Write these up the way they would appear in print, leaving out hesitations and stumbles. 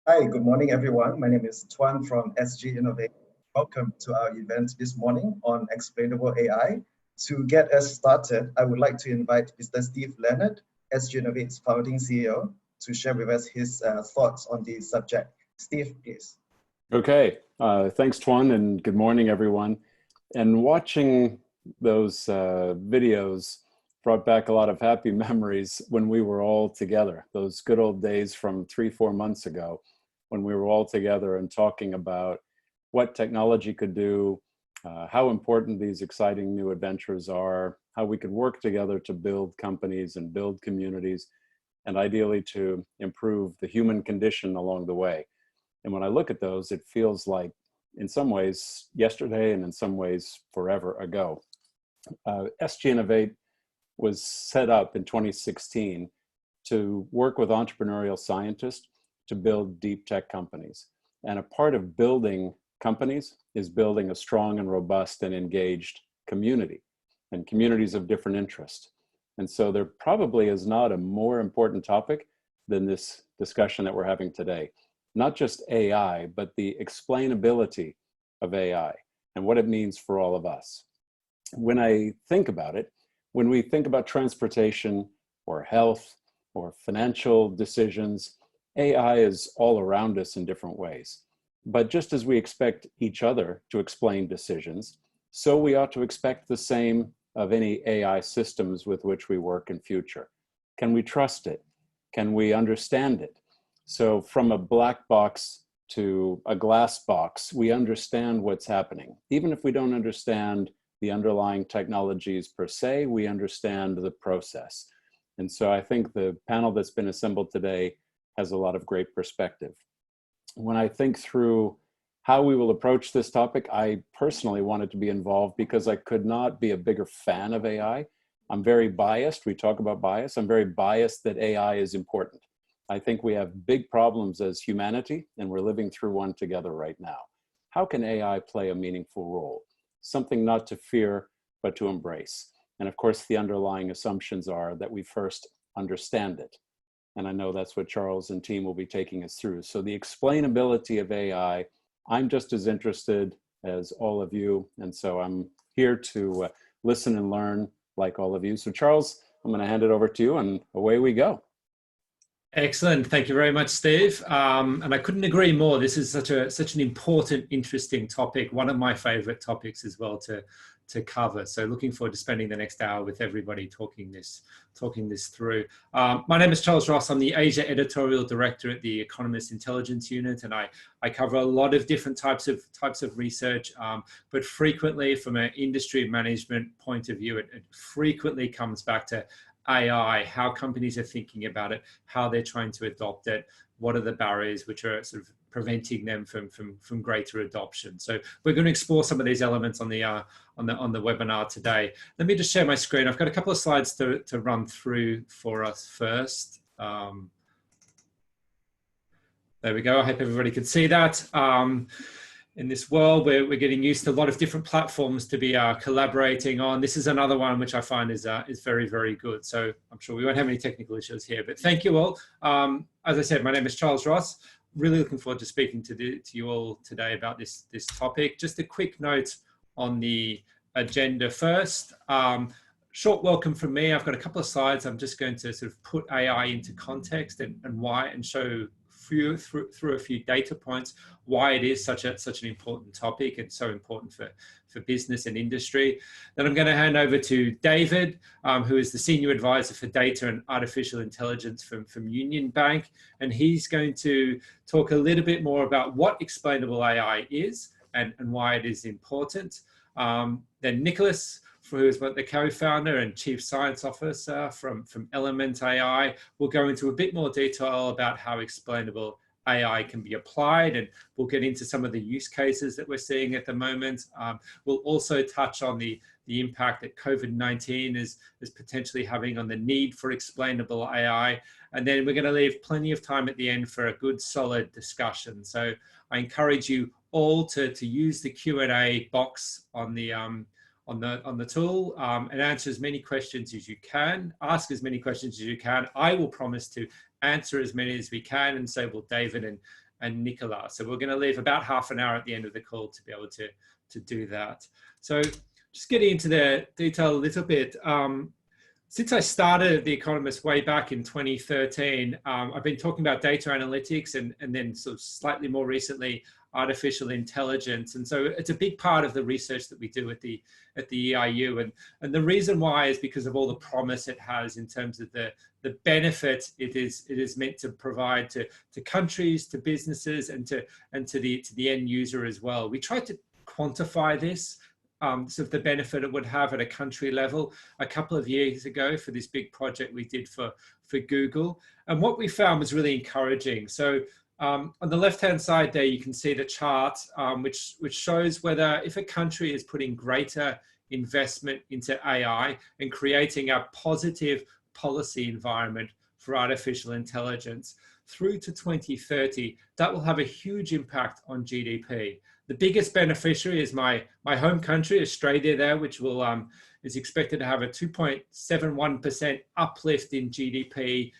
Hi, good morning, everyone. My name is Tuan from SGInnovate. Welcome to our event this morning on Explainable AI. To get us started, I would like to invite Mr. Steve Leonard, SGInnovate's founding CEO, to share with us his thoughts on the subject. Steve, please. Okay, thanks, Tuan, and good morning, everyone. And watching those videos brought back a lot of happy memories when we were all together, those good old days from 3-4 months ago, when we were all together and talking about what technology could do, how important these exciting new adventures are, how we could work together to build companies and build communities, and ideally to improve the human condition along the way. And when I look at those, it feels like, in some ways, yesterday, and in some ways, forever ago. SGInnovate was set up in 2016 to work with entrepreneurial scientists to build deep tech companies. And a part of building companies is building a strong and robust and engaged community, and communities of different interests. And so there probably is not a more important topic than this discussion that we're having today. Not just AI, but the explainability of AI and what it means for all of us. When I think about it, when we think about transportation or health or financial decisions, AI is all around us in different ways. But just as we expect each other to explain decisions, so we ought to expect the same of any AI systems with which we work in future. Can we trust it? Can we understand it? So from a black box to a glass box, we understand what's happening. Even if we don't understand the underlying technologies per se, we understand the process. And so I think the panel that's been assembled today has a lot of great perspective. When I think through how we will approach this topic, I personally wanted to be involved because I could not be a bigger fan of AI. I'm very biased. We talk about bias. I'm very biased that AI is important. I think we have big problems as humanity, and we're living through one together right now. How can AI play a meaningful role? Something not to fear, but to embrace. And of course, the underlying assumptions are that we first understand it. And I know that's what Charles and team will be taking us through. So the explainability of AI, I'm just as interested as all of you. And so I'm here to listen and learn like all of you. So Charles, I'm going to hand it over to you and away we go. Excellent. Thank you very much, Steve. And I couldn't agree more. This is such an important, interesting topic. One of my favorite topics as well to cover. So looking forward to spending the next hour with everybody talking this through. My name is Charles Ross. I'm the Asia Editorial Director at the Economist Intelligence Unit, and I cover a lot of different types of research, but frequently from an industry management point of view, it frequently comes back to AI, how companies are thinking about it, how they're trying to adopt it, what are the barriers which are sort of preventing them from greater adoption. So we're going to explore some of these elements on the webinar today. Let me just share my screen. I've got a couple of slides to run through for us first. There we go. I hope everybody can see that. In this world, we're getting used to a lot of different platforms to be collaborating on. This is another one which I find is very, very good. So I'm sure we won't have any technical issues here, but thank you all. As I said, my name is Charles Ross. Really looking forward to speaking to you all today about this topic. Just a quick note on the agenda first. Short welcome from me. I've got a couple of slides. I'm just going to sort of put AI into context and why, and show through a few data points why it is such an important topic and so important for business and industry. Then I'm going to hand over to David, who is the Senior Advisor for Data and Artificial Intelligence from UnionBank, and he's going to talk a little bit more about what explainable AI is and why it is important. Then Nicolas, who is the co-founder and Chief Science Officer from Element AI, will go into a bit more detail about how explainable AI can be applied, and we'll get into some of the use cases that we're seeing at the moment. We'll also touch on the impact that COVID-19 is potentially having on the need for explainable AI. And then we're going to leave plenty of time at the end for a good, solid discussion. So I encourage you all to use the Q&A box on the tool and answer as many questions as you can, ask as many questions as you can. I will promise to answer as many as we can, and so will David and Nicolas. So we're going to leave about half an hour at the end of the call to be able to do that. So just getting into the detail a little bit. Since I started The Economist way back in 2013, I've been talking about data analytics and then sort of slightly more recently, artificial intelligence. And so it's a big part of the research that we do at the EIU. And the reason why is because of all the promise it has in terms of the benefit it is meant to provide to countries, to businesses, and to the end user as well. We tried to quantify this. Sort of the benefit it would have at a country level a couple of years ago for this big project we did for Google. And what we found was really encouraging. So on the left-hand side there, you can see the chart, which shows whether if a country is putting greater investment into AI and creating a positive policy environment for artificial intelligence through to 2030, that will have a huge impact on GDP. The biggest beneficiary is my home country, Australia there, which will is expected to have a 2.71% uplift in GDP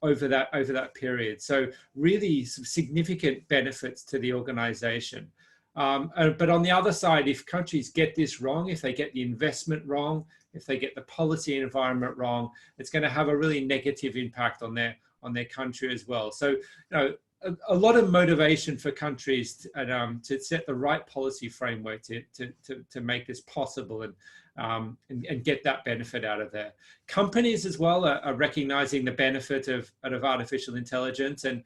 over that period. So really some significant benefits to the organization. But on the other side, if countries get this wrong, if they get the investment wrong, if they get the policy environment wrong, it's going to have a really negative impact on their country as well. So, a lot of motivation for countries to set the right policy framework to make this possible and get that benefit out of there. Companies as well are recognizing the benefit of artificial intelligence, and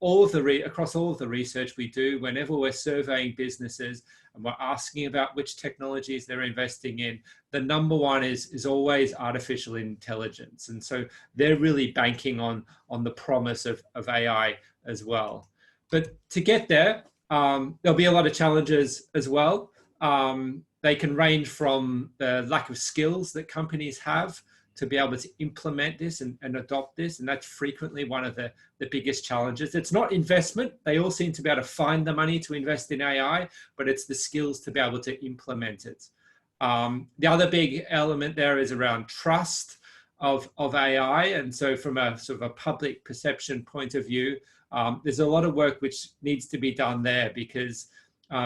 all of across all of the research we do, whenever we're surveying businesses and we're asking about which technologies they're investing in, the number one is always artificial intelligence. And so they're really banking on the promise of AI as well. But to get there, there'll be a lot of challenges as well. They can range from the lack of skills that companies have to be able to implement this and adopt this. And that's frequently one of the biggest challenges. It's not investment. They all seem to be able to find the money to invest in AI, but it's the skills to be able to implement it. The other big element there is around trust of AI. And so from a sort of a public perception point of view, there's a lot of work which needs to be done there, because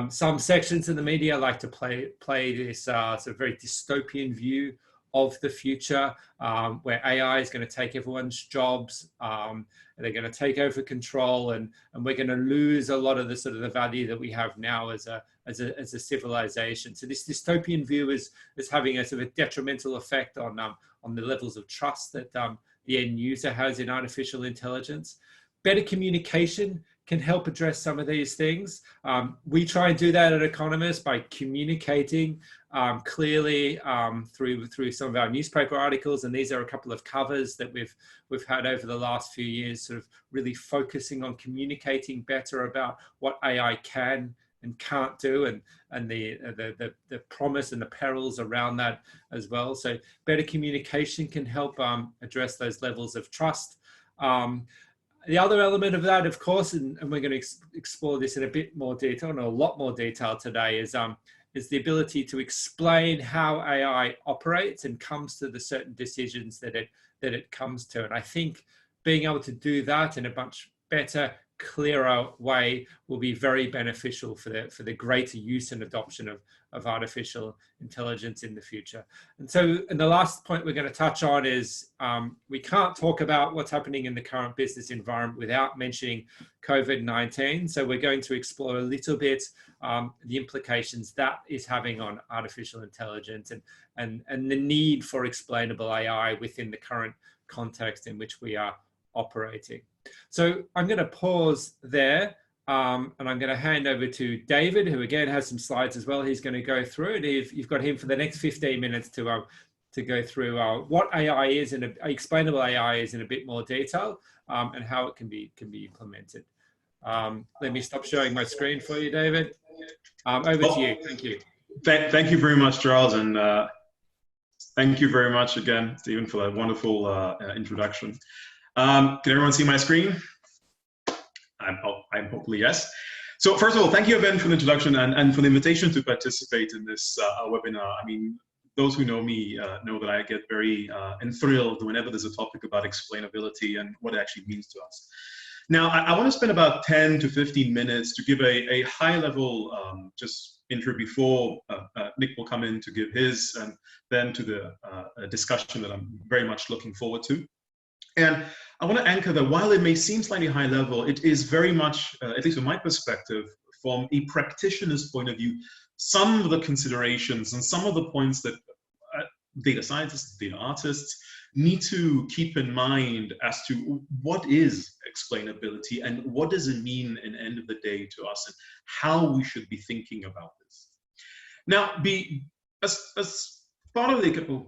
some sections of the media like to play this sort of very dystopian view of the future, where AI is going to take everyone's jobs, and they're going to take over control, and we're going to lose a lot of the sort of the value that we have now as a civilization. So this dystopian view is having a sort of a detrimental effect on the levels of trust that the end user has in artificial intelligence. Better communication can help address some of these things. We try and do that at Economist by communicating clearly through some of our newspaper articles, and these are a couple of covers that we've had over the last few years, sort of really focusing on communicating better about what AI can and can't do, and the promise and the perils around that as well. So better communication can help address those levels of trust. The other element of that, of course, and we're going to explore this in a bit more detail, and a lot more detail today, is the ability to explain how AI operates and comes to the certain decisions that it comes to. And I think being able to do that in a much better, clearer way will be very beneficial for the greater use and adoption of artificial intelligence in the future. And the last point we're going to touch on is we can't talk about what's happening in the current business environment without mentioning COVID-19. So we're going to explore a little bit the implications that is having on artificial intelligence and the need for explainable AI within the current context in which we are operating. So I'm going to pause there, and I'm going to hand over to David, who again has some slides as well. He's going to go through it. You've got him for the next 15 minutes to go through what AI is and explainable AI is in a bit more detail, and how it can be implemented. Let me stop sharing my screen for you, David. Over to you. Thank you. Thank you very much, Charles, and thank you very much again, Stephen, for that wonderful introduction. Can everyone see my screen? I'm hopefully yes. So first of all, thank you again for the introduction and for the invitation to participate in this webinar. I mean, those who know me know that I get very enthralled whenever there's a topic about explainability and what it actually means to us. Now, I want to spend about 10 to 15 minutes to give a high-level just intro before Nick will come in to give his, and then to the discussion that I'm very much looking forward to. And I want to anchor that while it may seem slightly high level, it is very much, at least from my perspective, from a practitioner's point of view, some of the considerations and some of the points that data scientists, data artists need to keep in mind as to what is explainability and what does it mean in the end of the day to us and how we should be thinking about this. Now, as part of the,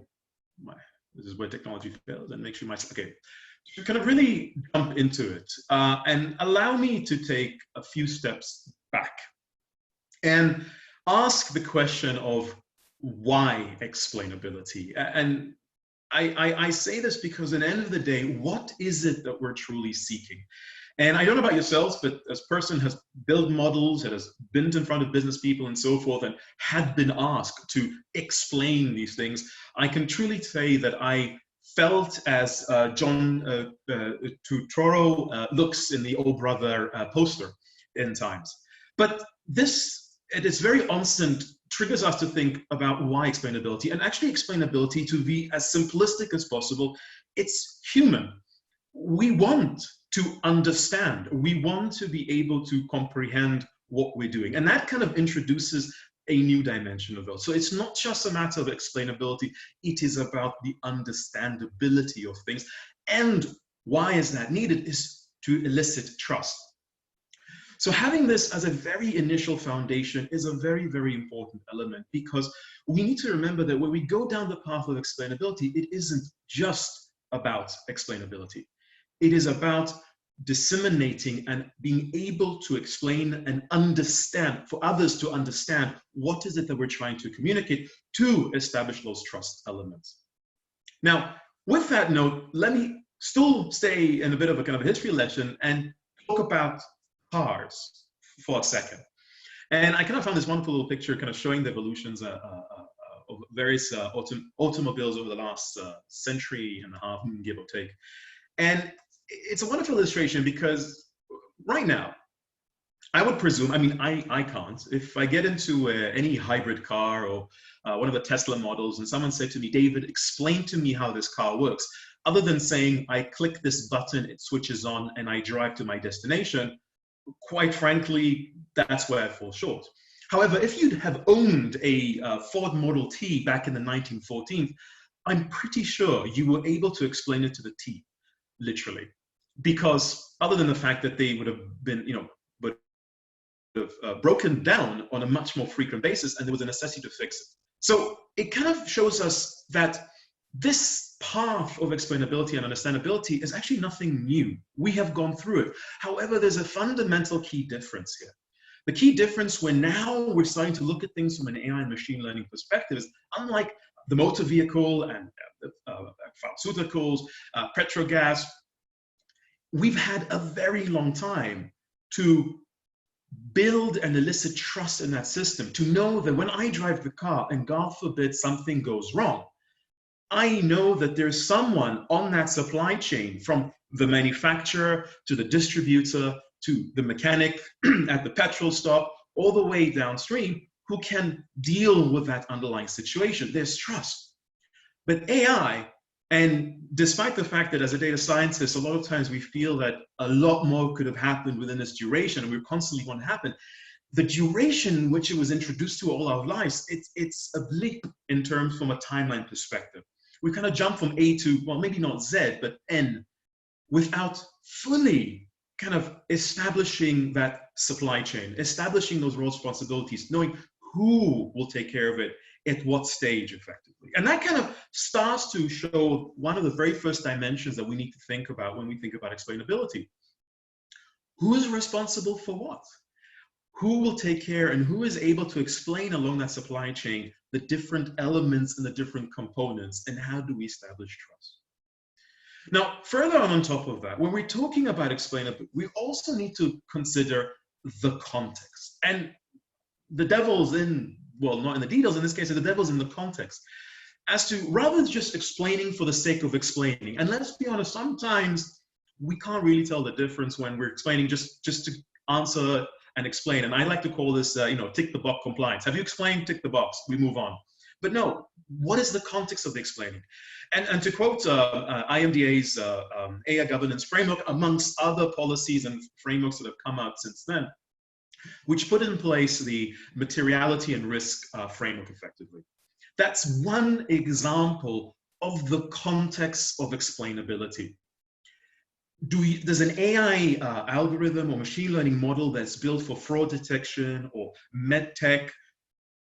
this is where technology fails and make sure okay, to kind of really jump into it and allow me to take a few steps back and ask the question of why explainability? And I say this because at the end of the day, what is it that we're truly seeking? And I don't know about yourselves, but as a person has built models, that has been in front of business people and so forth, and had been asked to explain these things, I can truly say that I felt as John Turturro looks in the Oh Brother poster in times. But this, at its very onset, triggers us to think about why explainability, and actually explainability, to be as simplistic as possible. It's human. We want to understand. We want to be able to comprehend what we're doing. And that kind of introduces a new dimension of it. So it's not just a matter of explainability, it is about the understandability of things. And why is that needed is to elicit trust. So having this as a very initial foundation is a very, very important element, because we need to remember that when we go down the path of explainability, it isn't just about explainability. It is about disseminating and being able to explain and understand, for others to understand what is it that we're trying to communicate to establish those trust elements. Now, with that note, let me still stay in a bit of a kind of a history lesson and talk about cars for a second. And I kind of found this wonderful little picture kind of showing the evolutions of various automobiles over the last century and a half, give or take. And it's a wonderful illustration because right now, I would presume, I mean, I can't, if I get into any hybrid car or one of the Tesla models and someone said to me, David, explain to me how this car works, other than saying, I click this button, it switches on and I drive to my destination, quite frankly, that's where I fall short. However, if you'd have owned a Ford Model T back in the 1914s, I'm pretty sure you were able to explain it to the T, literally. Because other than the fact that they would have been, would have broken down on a much more frequent basis, and there was a necessity to fix it. So it kind of shows us that this path of explainability and understandability is actually nothing new. We have gone through it. However, there's a fundamental key difference here. The key difference when now we're starting to look at things from an AI and machine learning perspective is, unlike the motor vehicle and pharmaceuticals, petrogas, we've had a very long time to build and elicit trust in that system, to know that when I drive the car and God forbid something goes wrong, I know that there's someone on that supply chain, from the manufacturer to the distributor to the mechanic at the petrol stop, all the way downstream, who can deal with that underlying situation. There's trust. But AI, and despite the fact that as a data scientist, a lot of times we feel that a lot more could have happened within this duration, and we constantly want to happen, the duration in which it was introduced to all our lives, it's a leap in terms from a timeline perspective. We kind of jump from A to, well, maybe not Z, but N, without fully kind of establishing that supply chain, establishing those role responsibilities, knowing who will take care of it at what stage effectively. And that kind of starts to show one of the very first dimensions that we need to think about when we think about explainability. Who is responsible for what? Who will take care and who is able to explain along that supply chain the different elements and the different components, and how do we establish trust? Now, further on top of that, when we're talking about explainability, we also need to consider the context. And the devil's in, well, not in the details in this case, the devil's in the context. As to, rather than just explaining for the sake of explaining, and let's be honest, sometimes we can't really tell the difference when we're explaining just to answer and explain. And I like to call this, tick the box compliance. Have you explained? Tick the box. We move on. But no, what is the context of the explaining? And to quote IMDA's AI governance framework, amongst other policies and frameworks that have come out since then, which put in place the materiality and risk framework effectively. That's one example of the context of explainability. Does an AI algorithm or machine learning model that's built for fraud detection or med tech,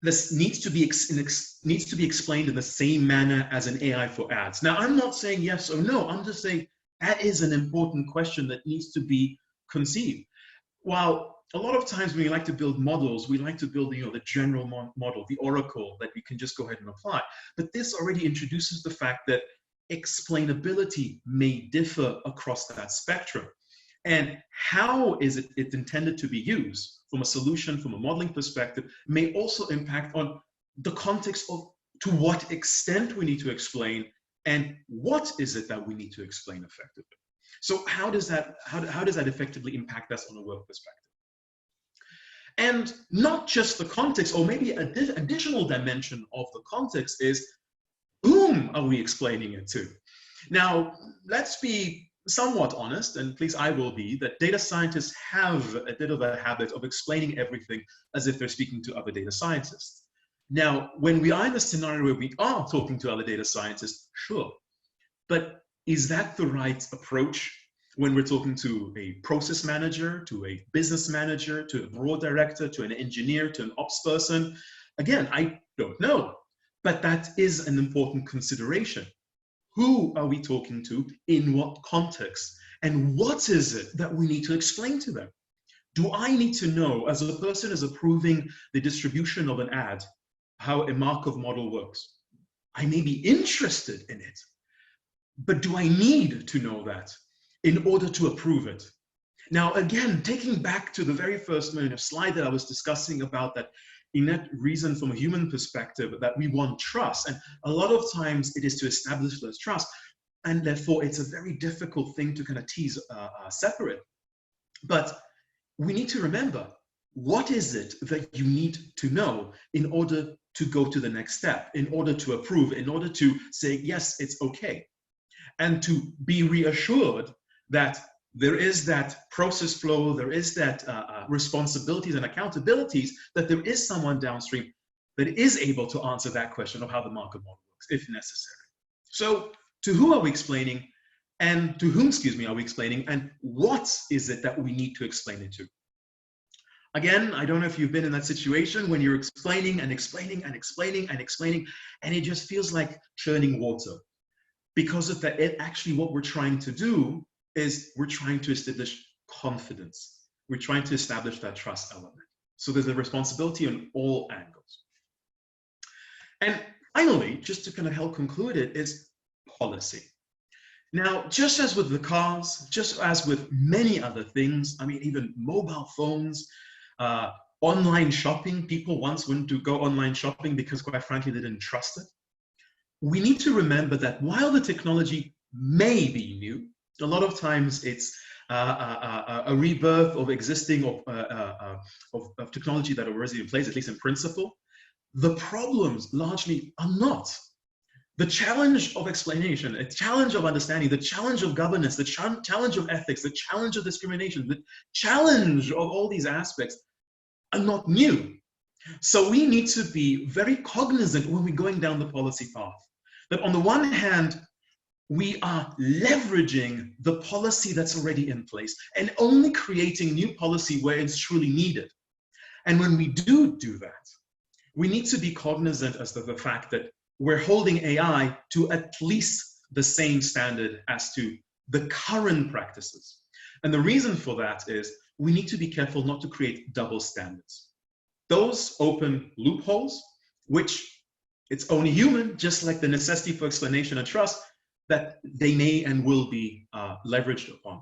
this needs to be explained in the same manner as an AI for ads? Now, I'm not saying yes or no. I'm just saying that is an important question that needs to be conceived. While a lot of times when we like to build models, we like to build the general model, the oracle that we can just go ahead and apply. But this already introduces the fact that explainability may differ across that spectrum. And how is it intended to be used from a solution, from a modeling perspective, may also impact on the context of to what extent we need to explain and what is it that we need to explain effectively. So how does that effectively impact us on a work perspective? And not just the context, or maybe an additional dimension of the context is, whom are we explaining it to? Now, let's be somewhat honest, and please I will be, that data scientists have a bit of a habit of explaining everything as if they're speaking to other data scientists. Now, when we are in a scenario where we are talking to other data scientists, sure, but is that the right approach when we're talking to a process manager, to a business manager, to a broad director, to an engineer, to an ops person? Again, I don't know, but that is an important consideration. Who are we talking to, in what context, and what is it that we need to explain to them? Do I need to know, as a person is approving the distribution of an ad, how a Markov model works? I may be interested in it, but do I need to know that in order to approve it? Now, again, taking back to the very first slide that I was discussing about that innate reason from a human perspective that we want trust. And a lot of times it is to establish those trust. And therefore, it's a very difficult thing to kind of tease separate. But we need to remember, what is it that you need to know in order to go to the next step, in order to approve, in order to say, yes, it's okay. And to be reassured that there is that process flow, there is that responsibilities and accountabilities, that there is someone downstream that is able to answer that question of how the market model works, if necessary. So to who are we explaining, and to whom, are we explaining, and what is it that we need to explain it to? Again, I don't know if you've been in that situation when you're explaining and explaining and explaining and explaining, and it just feels like churning water. Because of that, actually what we're trying to do is we're trying to establish confidence. We're trying to establish that trust element. So there's a responsibility on all angles. And finally, just to kind of help conclude it, is policy. Now, just as with the cars, just as with many other things, I mean, even mobile phones, online shopping, people once went to go online shopping because quite frankly, they didn't trust it. We need to remember that while the technology may be new, a lot of times it's a rebirth of existing of technology that are already in place, at least in principle. The problems largely are not. The challenge of explanation, the challenge of understanding, the challenge of governance, the challenge of ethics, the challenge of discrimination, the challenge of all these aspects are not new. So we need to be very cognizant when we're going down the policy path, that on the one hand, we are leveraging the policy that's already in place and only creating new policy where it's truly needed. And when we do that, we need to be cognizant as to the fact that we're holding AI to at least the same standard as to the current practices. And the reason for that is we need to be careful not to create double standards. Those open loopholes, which it's only human, just like the necessity for explanation and trust, that they may and will be leveraged upon.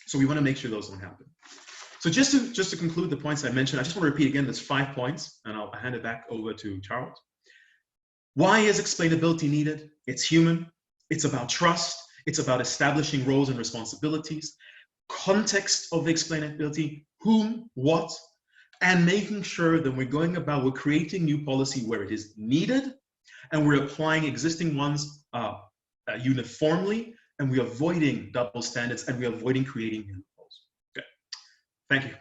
So we want to make sure those don't happen. So just to conclude the points I mentioned, I just want to repeat again, there's 5 points, and I'll hand it back over to Charles. Why is explainability needed? It's human. It's about trust. It's about establishing roles and responsibilities, context of explainability, whom, what, and making sure that we're creating new policy where it is needed, and we're applying existing ones uniformly, and we're avoiding double standards, and we're avoiding creating new loopholes. Okay, thank you.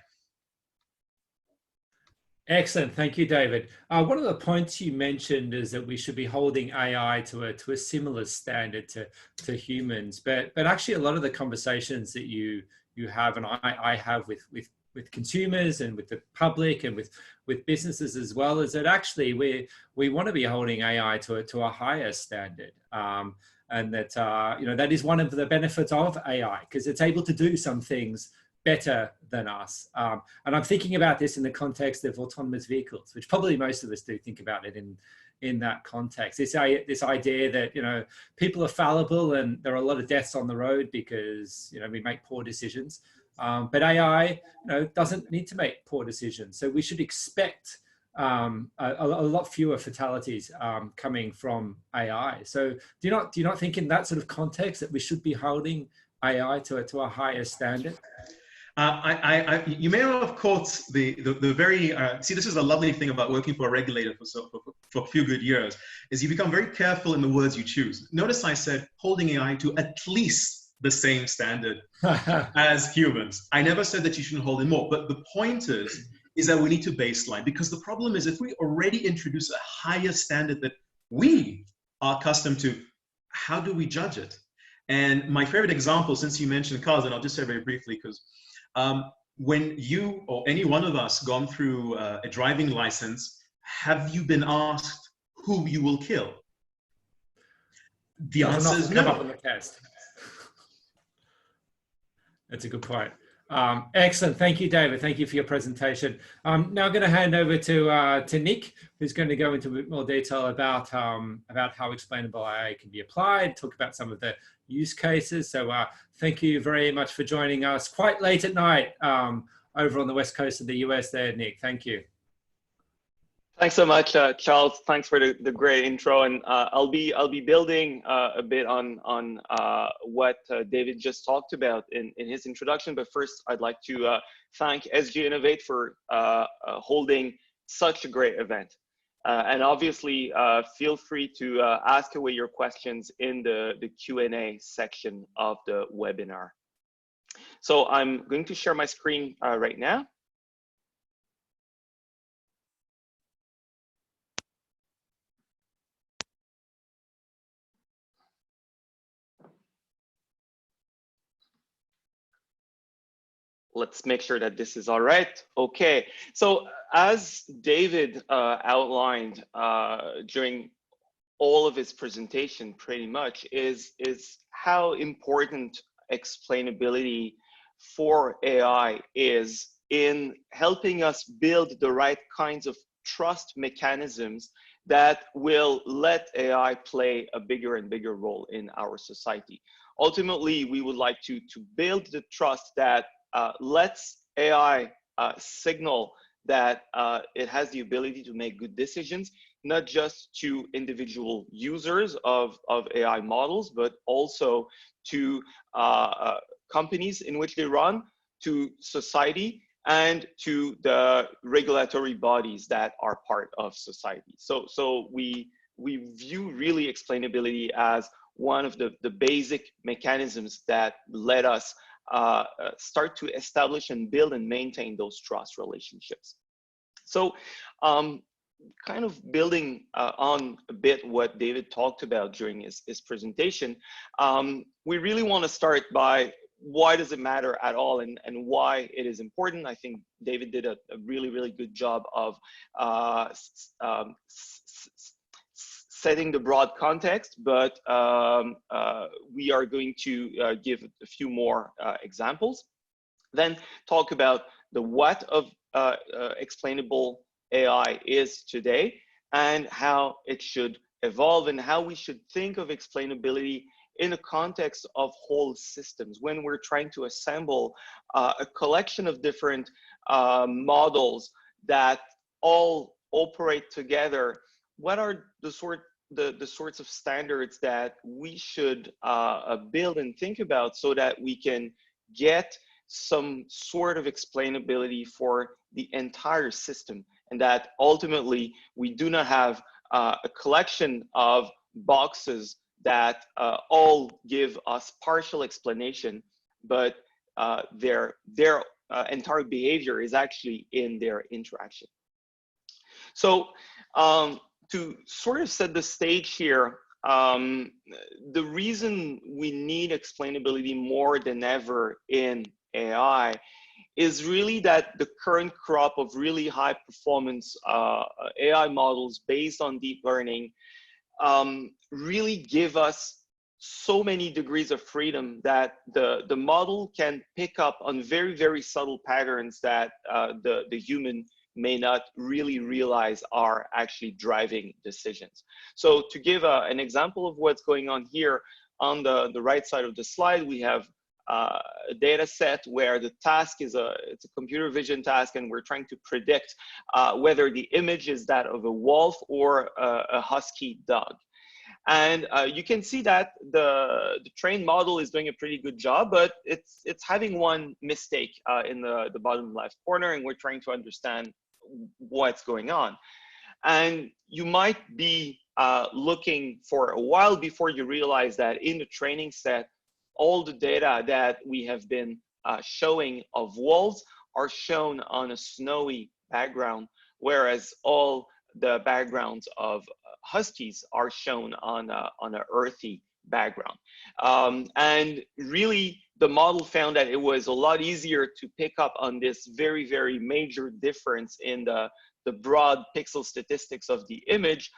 Excellent, thank you, David. One of the points you mentioned is that we should be holding AI to a similar standard to humans, but actually a lot of the conversations that you have and I have with consumers and with the public and with businesses as well, is that actually we want to be holding AI to a higher standard, and that that is one of the benefits of AI, because it's able to do some things better than us. And I'm thinking about this in the context of autonomous vehicles, which probably most of us do think about it in that context. This idea that, people are fallible and there are a lot of deaths on the road because, we make poor decisions. But AI, doesn't need to make poor decisions. So we should expect a lot fewer fatalities coming from AI. So do you not think in that sort of context that we should be holding AI to a higher standard? You may have caught the very, see, this is a lovely thing about working for a regulator for a few good years, is you become very careful in the words you choose. Notice I said holding AI to at least the same standard as humans. I never said that you shouldn't hold it more, but the point is that we need to baseline, because the problem is if we already introduce a higher standard that we are accustomed to, how do we judge it? And my favorite example, since you mentioned cars, and I'll just say very briefly, because when you or any one of us gone through a driving license, have you been asked who you will kill? The answer is no. Come up on the test. That's a good point. Excellent. Thank you, David. Thank you for your presentation. Now I'm going to hand over to Nick, who's going to go into a bit more detail about how explainable AI can be applied, talk about some of the use cases. So thank you very much for joining us quite late at night over on the west coast of the US there, Nick. Thank you. Thanks so much, Charles. Thanks for the great intro, and I'll be building a bit on what David just talked about in his introduction. But first, I'd like to thank SGInnovate for holding such a great event, and obviously feel free to ask away your questions in the Q&A section of the webinar. So I'm going to share my screen right now. Let's make sure that this is all right. Okay, so as David outlined during all of his presentation, pretty much is how important explainability for AI is in helping us build the right kinds of trust mechanisms that will let AI play a bigger and bigger role in our society. Ultimately, we would like to build the trust that lets AI signal that it has the ability to make good decisions, not just to individual users of AI models, but also to companies in which they run, to society, and to the regulatory bodies that are part of society. So we view really explainability as one of the basic mechanisms that let us start to establish and build and maintain those trust relationships. So kind of building on a bit what David talked about during his presentation, we really want to start by why does it matter at all, and why it is important. I think David did a really, really good job of setting the broad context, but we are going to give a few more examples. Then talk about the what of explainable AI is today, and how it should evolve, and how we should think of explainability in the context of whole systems when we're trying to assemble a collection of different models that all operate together. What are the the sorts of standards that we should build and think about so that we can get some sort of explainability for the entire system, and that ultimately we do not have a collection of boxes that all give us partial explanation, but their entire behavior is actually in their interaction. So to sort of set the stage here, the reason we need explainability more than ever in AI is really that the current crop of really high performance AI models based on deep learning really give us so many degrees of freedom that the model can pick up on very, very subtle patterns that the human may not really realize are actually driving decisions. So to give an example of what's going on here, on the right side of the slide, we have a data set where the task is it's a computer vision task, and we're trying to predict whether the image is that of a wolf or a husky dog. And you can see that the trained model is doing a pretty good job, but it's having one mistake in the bottom left corner, and we're trying to understand what's going on. And you might be looking for a while before you realize that in the training set, all the data that we have been showing of wolves are shown on a snowy background, whereas all the backgrounds of huskies are shown on an earthy background. And really, the model found that it was a lot easier to pick up on this very, very major difference in the broad pixel statistics of the image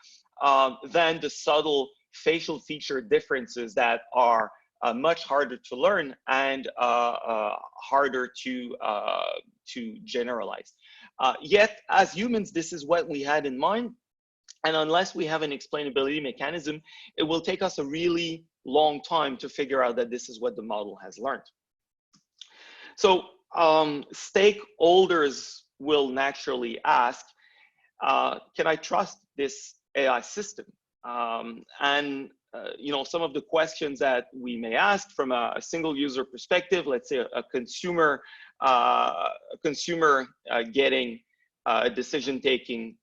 than the subtle facial feature differences that are much harder to learn and harder to generalize. Yet, as humans, this is what we had in mind. And unless we have an explainability mechanism, it will take us a really long time to figure out that this is what the model has learned. So stakeholders will naturally ask, can I trust this AI system? You know, some of the questions that we may ask from a single user perspective, let's say a consumer getting a decision taken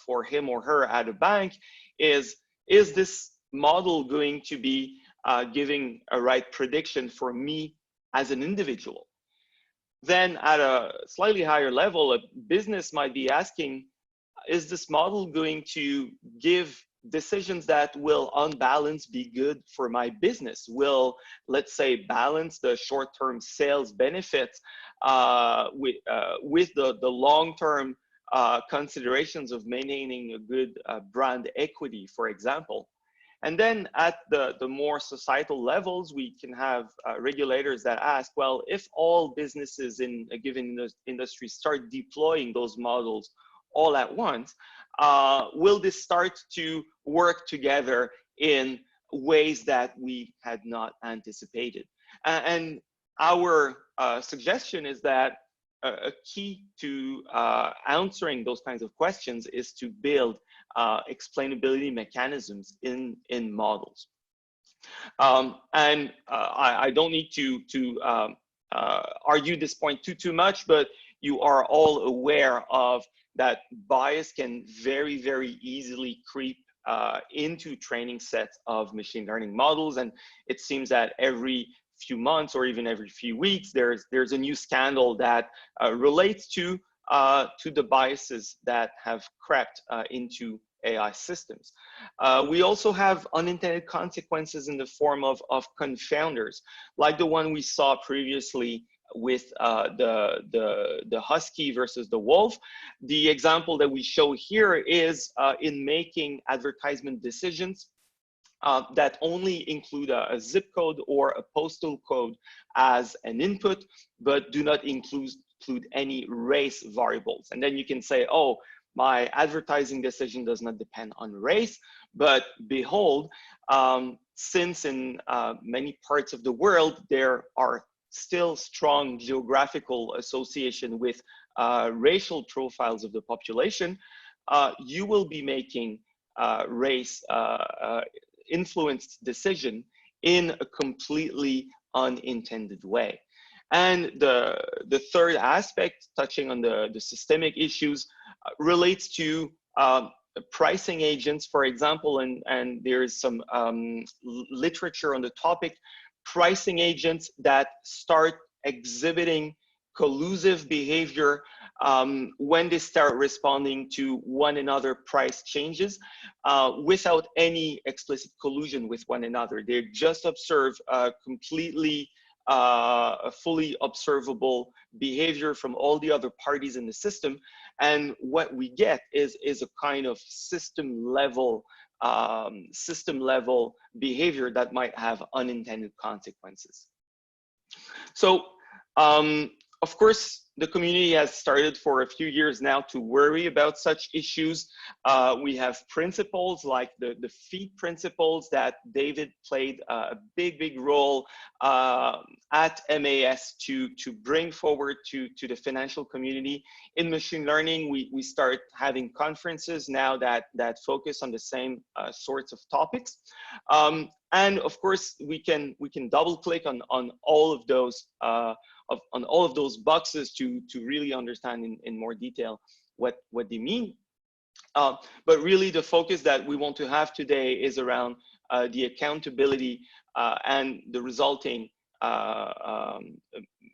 for him or her at a bank, is this model going to be giving a right prediction for me as an individual? Then at a slightly higher level, a business might be asking, is this model going to give decisions that will, on balance, be good for my business? Will, let's say, balance the short-term sales benefits with the long-term considerations of maintaining a good brand equity, for example? And then at the more societal levels, we can have regulators that ask, well, if all businesses in a given industry start deploying those models all at once, will this start to work together in ways that we had not anticipated? And our suggestion is that a key to answering those kinds of questions is to build explainability mechanisms in models. I don't need to argue this point too much, but you are all aware of that bias can very, very easily creep into training sets of machine learning models. And it seems that every few months or even every few weeks, there's a new scandal that relates to the biases that have crept into AI systems. We also have unintended consequences in the form of confounders, like the one we saw previously with the husky versus the wolf. The example that we show here is in making advertisement decisions that only include a zip code or a postal code as an input, but do not include any race variables. And then you can say, oh, my advertising decision does not depend on race, but behold, since in many parts of the world, there are still strong geographical association with racial profiles of the population, you will be making race influenced decision in a completely unintended way. And the third aspect, touching on the systemic issues, relates to pricing agents, for example, and there's some literature on the topic, pricing agents that start exhibiting collusive behavior when they start responding to one another price changes without any explicit collusion with one another. They just observe completely fully observable behavior from all the other parties in the system, and what we get is a kind of system level behavior that might have unintended consequences. So of course, the community has started for a few years now to worry about such issues. We have principles like the FEED principles that David played a big role at MAS to bring forward to the financial community. In machine learning, we start having conferences now that focus on the same sorts of topics. And of course, we can double click on all of those on all of those boxes to really understand in more detail what they mean. But really the focus that we want to have today is around the accountability and the resulting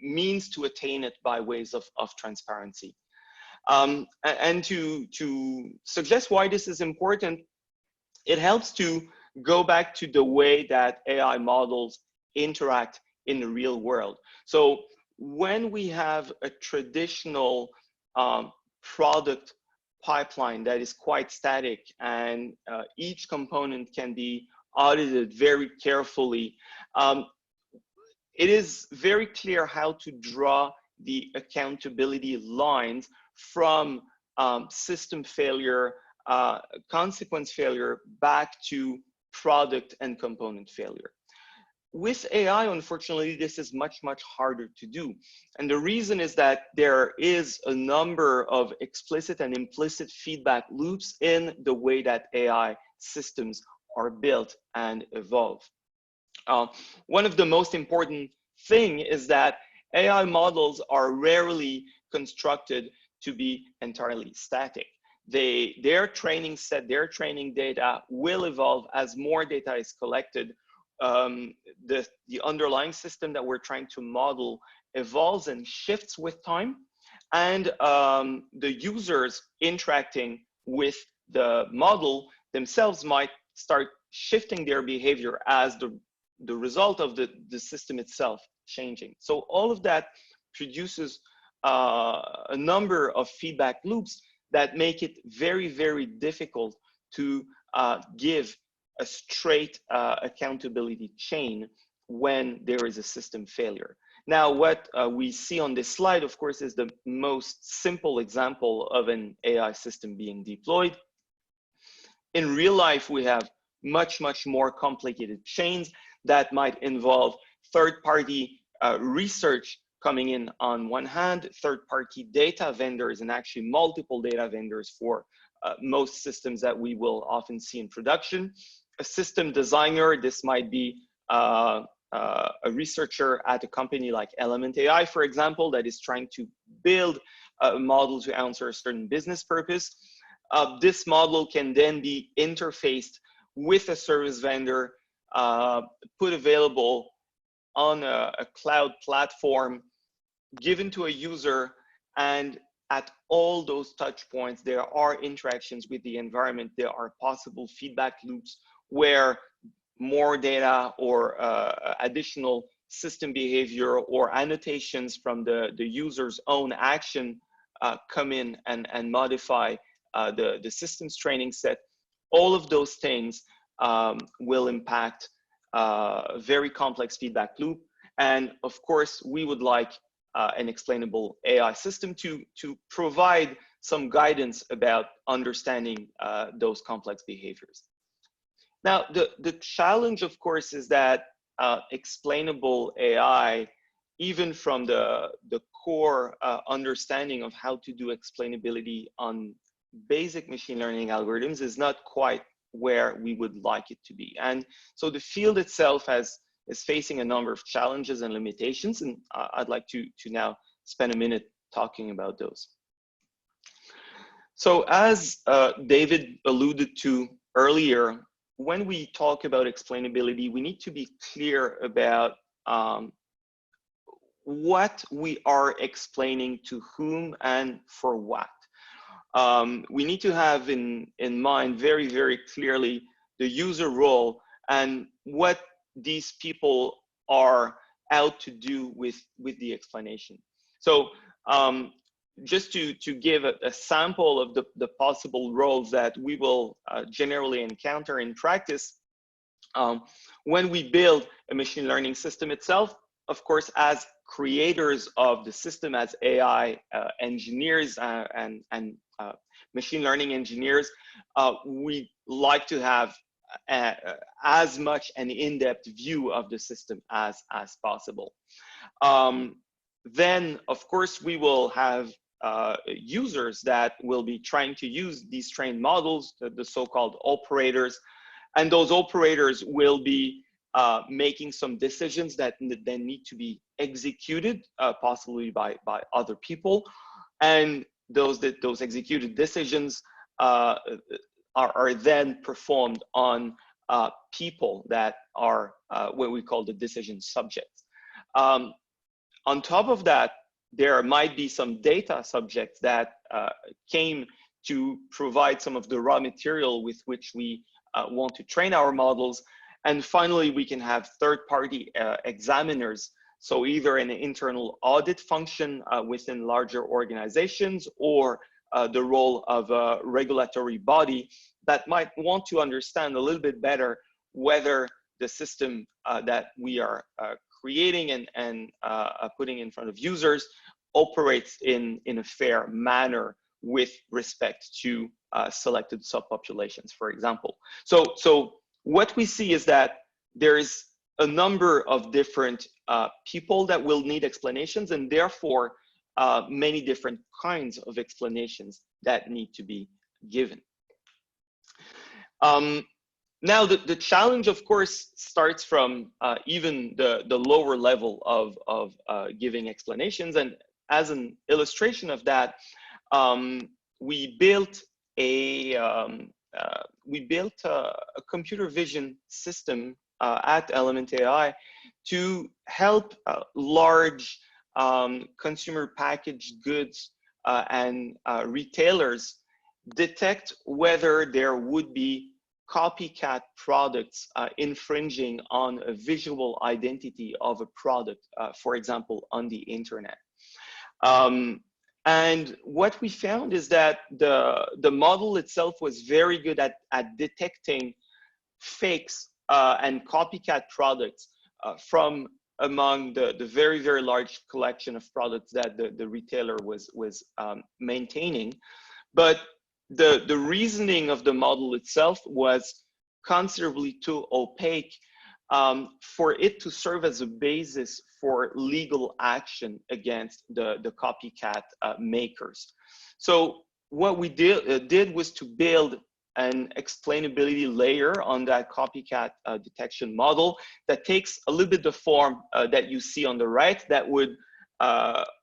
means to attain it by ways of transparency. And to suggest why this is important, it helps to go back to the way that AI models interact in the real world. So when we have a traditional product pipeline that is quite static and each component can be audited very carefully, it is very clear how to draw the accountability lines from system failure, consequence failure, back to product and component failure. With AI, unfortunately, this is much harder to do. And the reason is that there is a number of explicit and implicit feedback loops in the way that AI systems are built and evolve. One of the most important thing is that AI models are rarely constructed to be entirely static. Their training set, their training data will evolve as more data is collected. The underlying system that we're trying to model evolves and shifts with time, and the users interacting with the model themselves might start shifting their behavior as the result of the system itself changing. So all of that produces a number of feedback loops that make it very difficult to give a straight accountability chain when there is a system failure. Now, what we see on this slide, of course, is the most simple example of an AI system being deployed. In real life, we have much more complicated chains that might involve third-party research coming in on one hand, third-party data vendors, and actually multiple data vendors for most systems that we will often see in production. A system designer, this might be a researcher at a company like Element AI, for example, that is trying to build a model to answer a certain business purpose. This model can then be interfaced with a service vendor, put available on a cloud platform, given to a user, and at all those touch points, there are interactions with the environment. There are possible feedback loops where more data or additional system behavior or annotations from the user's own action come in and modify the system's training set. All of those things will impact a very complex feedback loop. And of course, we would like an explainable AI system to provide some guidance about understanding those complex behaviors. Now, the challenge, of course, is that explainable AI, even from the core understanding of how to do explainability on basic machine learning algorithms, is not quite where we would like it to be. And so the field itself is facing a number of challenges and limitations, and I'd like to now spend a minute talking about those. So as David alluded to earlier, when we talk about explainability, we need to be clear about what we are explaining to whom and for what. We need to have in mind very, very clearly the user role and what these people are out to do with the explanation. So just to give a sample of the possible roles that we will generally encounter in practice, when we build a machine learning system itself, of course, as creators of the system, as AI engineers and machine learning engineers, we like to have as much an in-depth view of the system as possible. Then, of course, we will have users that will be trying to use these trained models, the so-called operators, and those operators will be making some decisions that then need to be executed, possibly by other people, and those executed decisions are then performed on people that are what we call the decision subjects. On top of that, there might be some data subjects that came to provide some of the raw material with which we want to train our models. And finally, we can have third-party examiners. So either an internal audit function within larger organizations, or the role of a regulatory body that might want to understand a little bit better whether the system that we are creating and putting in front of users operates in a fair manner with respect to selected subpopulations, for example. So what we see is that there is a number of different people that will need explanations, and therefore many different kinds of explanations that need to be given. Now, the challenge, of course, starts from even the lower level of giving explanations. And as an illustration of that, we built a computer vision system at Element AI to help large consumer packaged goods and retailers detect whether there would be copycat products infringing on a visual identity of a product, for example, on the internet. And what we found is that the model itself was very good at detecting fakes and copycat products from among the very, very large collection of products that the retailer was maintaining. But the reasoning of the model itself was considerably too opaque for it to serve as a basis for legal action against the copycat makers. So what we did was to build an explainability layer on that copycat detection model that takes a little bit the form that you see on the right, that would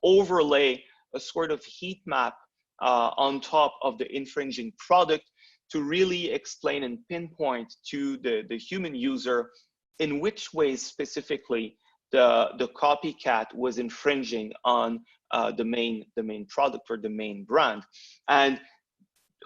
overlay a sort of heat map on top of the infringing product to really explain and pinpoint to the human user in which ways specifically the copycat was infringing on the main product or the main brand. And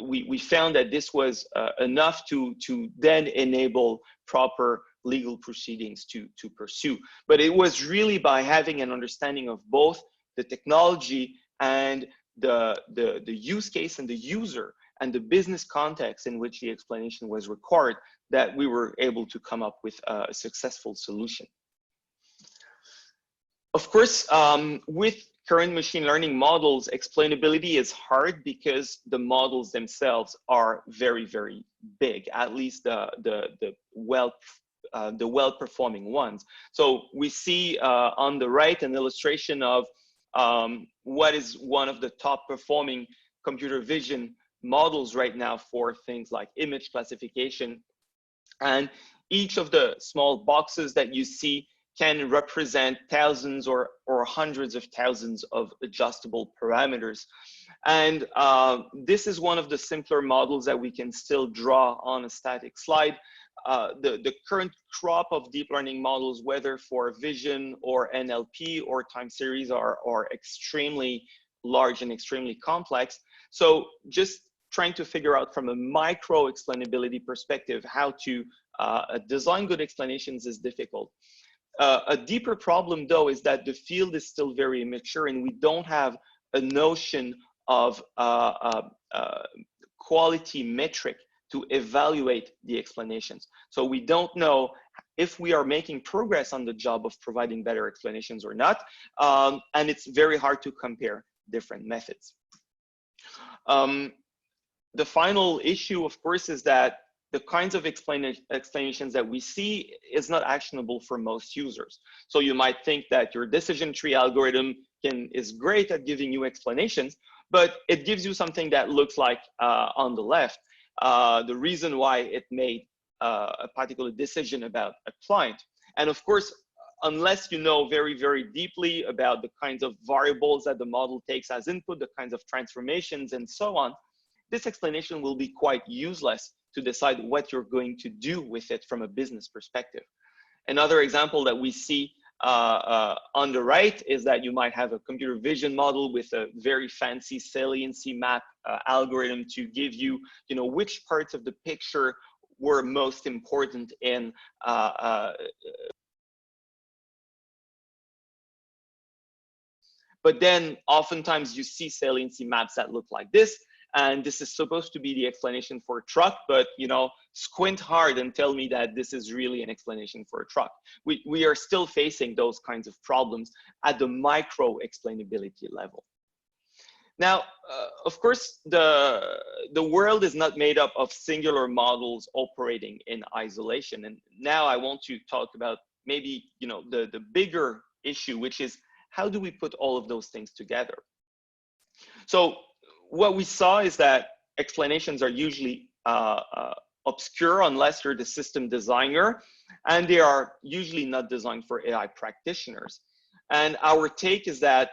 we found that this was enough to then enable proper legal proceedings to pursue. But it was really by having an understanding of both the technology and the use case and the user and the business context in which the explanation was required that we were able to come up with a successful solution. Of course, with current machine learning models, explainability is hard because the models themselves are very, very big, at least the well-performing ones. So we see on the right an illustration of what is one of the top performing computer vision models right now for things like image classification. And each of the small boxes that you see can represent thousands or hundreds of thousands of adjustable parameters. And this is one of the simpler models that we can still draw on a static slide. The current crop of deep learning models, whether for vision or NLP or time series, are extremely large and extremely complex. So just trying to figure out from a micro explainability perspective how to design good explanations is difficult. A deeper problem, though, is that the field is still very immature and we don't have a notion of quality metric to evaluate the explanations. So we don't know if we are making progress on the job of providing better explanations or not. And it's very hard to compare different methods. The final issue, of course, is that the kinds of explanations that we see is not actionable for most users. So you might think that your decision tree algorithm is great at giving you explanations, but it gives you something that looks like on the left, the reason why it made a particular decision about a client. And of course, unless you know very, very deeply about the kinds of variables that the model takes as input, the kinds of transformations and so on, this explanation will be quite useless to decide what you're going to do with it from a business perspective. Another example that we see on the right is that you might have a computer vision model with a very fancy saliency map algorithm to give you, which parts of the picture were most important in but then oftentimes you see saliency maps that look like this. And this is supposed to be the explanation for a truck, but squint hard and tell me that this is really an explanation for a truck. We are still facing those kinds of problems at the micro explainability level. Now, of course, the world is not made up of singular models operating in isolation. And now I want to talk about maybe the bigger issue, which is how do we put all of those things together? So what we saw is that explanations are usually obscure unless you're the system designer, and they are usually not designed for AI practitioners. And our take is that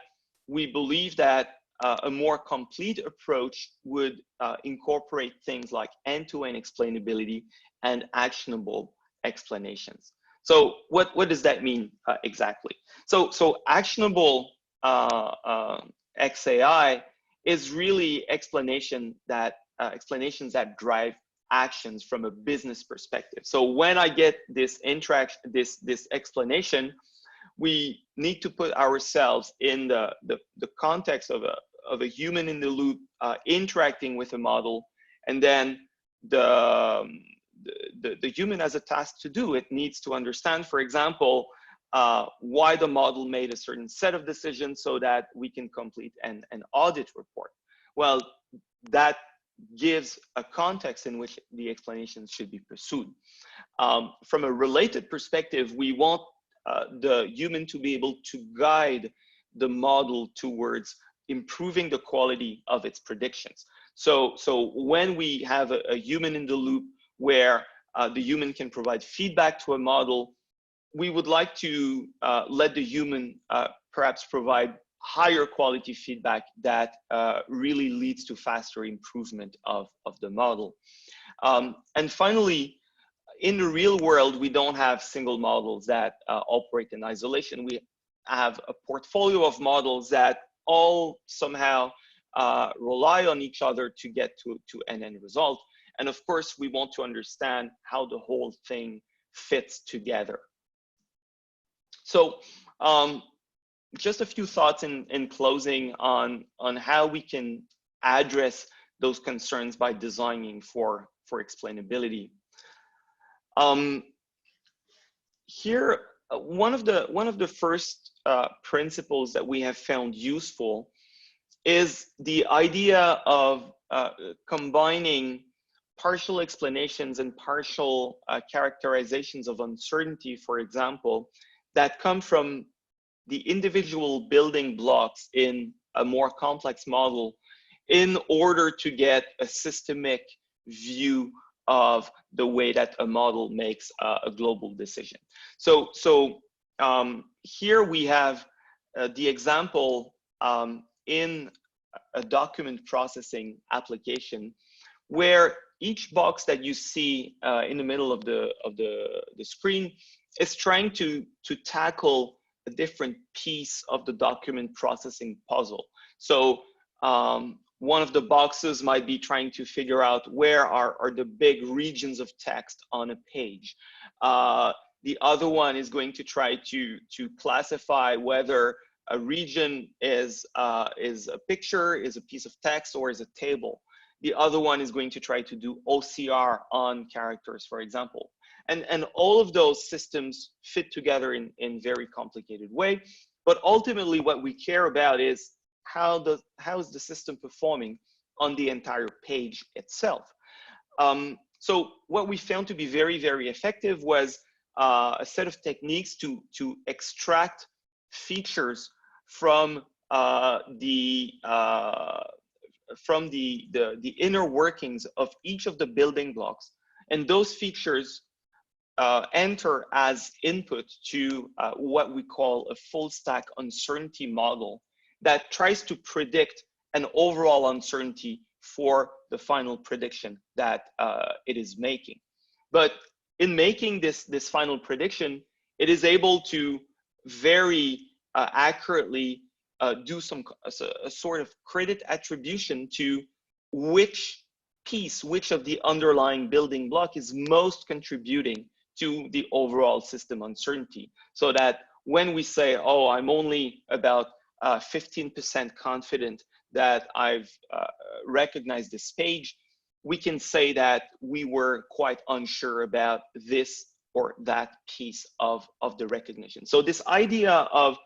we believe that a more complete approach would incorporate things like end-to-end explainability and actionable explanations. So what does that mean exactly? So actionable XAI is really explanations that drive actions from a business perspective. So when I get this this explanation, we need to put ourselves in the context of a human in the loop interacting with a model, and then the human has a task to do. It needs to understand, for example, why the model made a certain set of decisions so that we can complete an audit report. Well, that gives a context in which the explanations should be pursued. From a related perspective, we want the human to be able to guide the model towards improving the quality of its predictions. So when we have a human in the loop where the human can provide feedback to a model, we would like to let the human perhaps provide higher quality feedback that really leads to faster improvement of the model. And finally, in the real world, we don't have single models that operate in isolation. We have a portfolio of models that all somehow rely on each other to get to an end result. And of course, we want to understand how the whole thing fits together. So just a few thoughts in closing on how we can address those concerns by designing for explainability. Here, one of the first principles that we have found useful is the idea of combining partial explanations and partial characterizations of uncertainty, for example, that come from the individual building blocks in a more complex model in order to get a systemic view of the way that a model makes a global decision. So here we have the example in a document processing application where each box that you see in the middle of the screen is trying to tackle a different piece of the document processing puzzle. So one of the boxes might be trying to figure out where are the big regions of text on a page. The other one is going to try to classify whether a region is a picture, is a piece of text, or is a table. The other one is going to try to do OCR on characters, for example. And all of those systems fit together in very complicated way. But ultimately, what we care about is how is the system performing on the entire page itself. So what we found to be very, very effective was a set of techniques to extract features from the inner workings of each of the building blocks, and those features enter as input to what we call a full stack uncertainty model that tries to predict an overall uncertainty for the final prediction that it is making. But in making this final prediction, it is able to very accurately do a sort of credit attribution to which of the underlying building block is most contributing to the overall system uncertainty. So that when we say, oh, I'm only about 15% confident that I've recognized this page, we can say that we were quite unsure about this or that piece of the recognition. So this idea of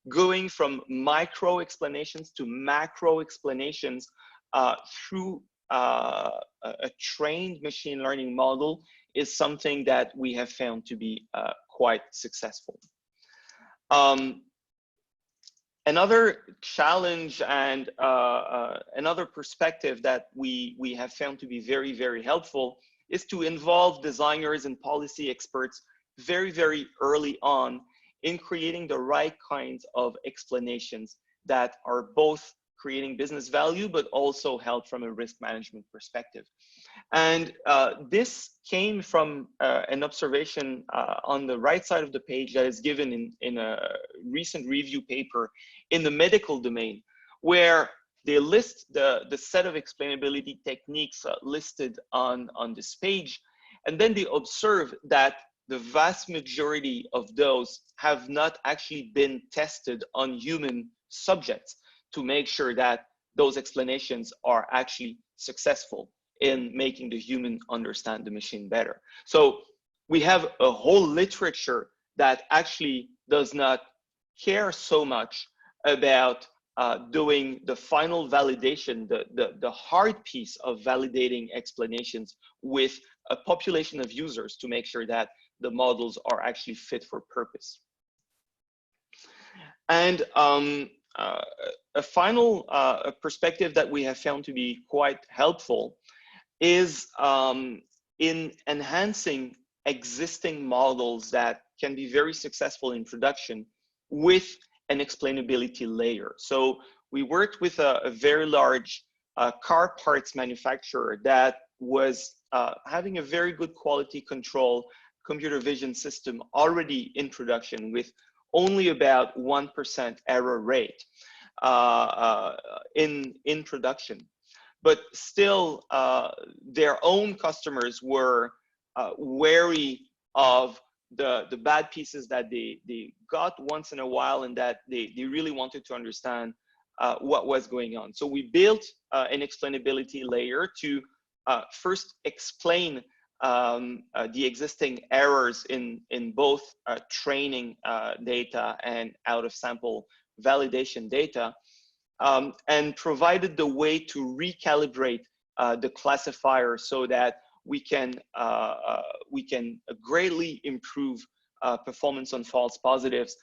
going from micro explanations to macro explanations through a trained machine learning model is something that we have found to be quite successful. Another challenge and another perspective that we have found to be very, very helpful is to involve designers and policy experts very, very early on in creating the right kinds of explanations that are both creating business value, but also help from a risk management perspective. And this came from an observation on the right side of the page that is given in a recent review paper in the medical domain, where they list the set of explainability techniques listed on this page. And then they observe that the vast majority of those have not actually been tested on human subjects to make sure that those explanations are actually successful in making the human understand the machine better. So we have a whole literature that actually does not care so much about doing the final validation, the hard piece of validating explanations with a population of users to make sure that the models are actually fit for purpose. And a final perspective that we have found to be quite helpful is in enhancing existing models that can be very successful in production with an explainability layer. So we worked with a very large car parts manufacturer that was having a very good quality control computer vision system already in production with only about 1% error rate in production. But still, their own customers were wary of the bad pieces that they got once in a while, and that they really wanted to understand what was going on. So we built an explainability layer to first explain the existing errors in both training data and out of sample validation data, and provided the way to recalibrate the classifier so that we can greatly improve performance on false positives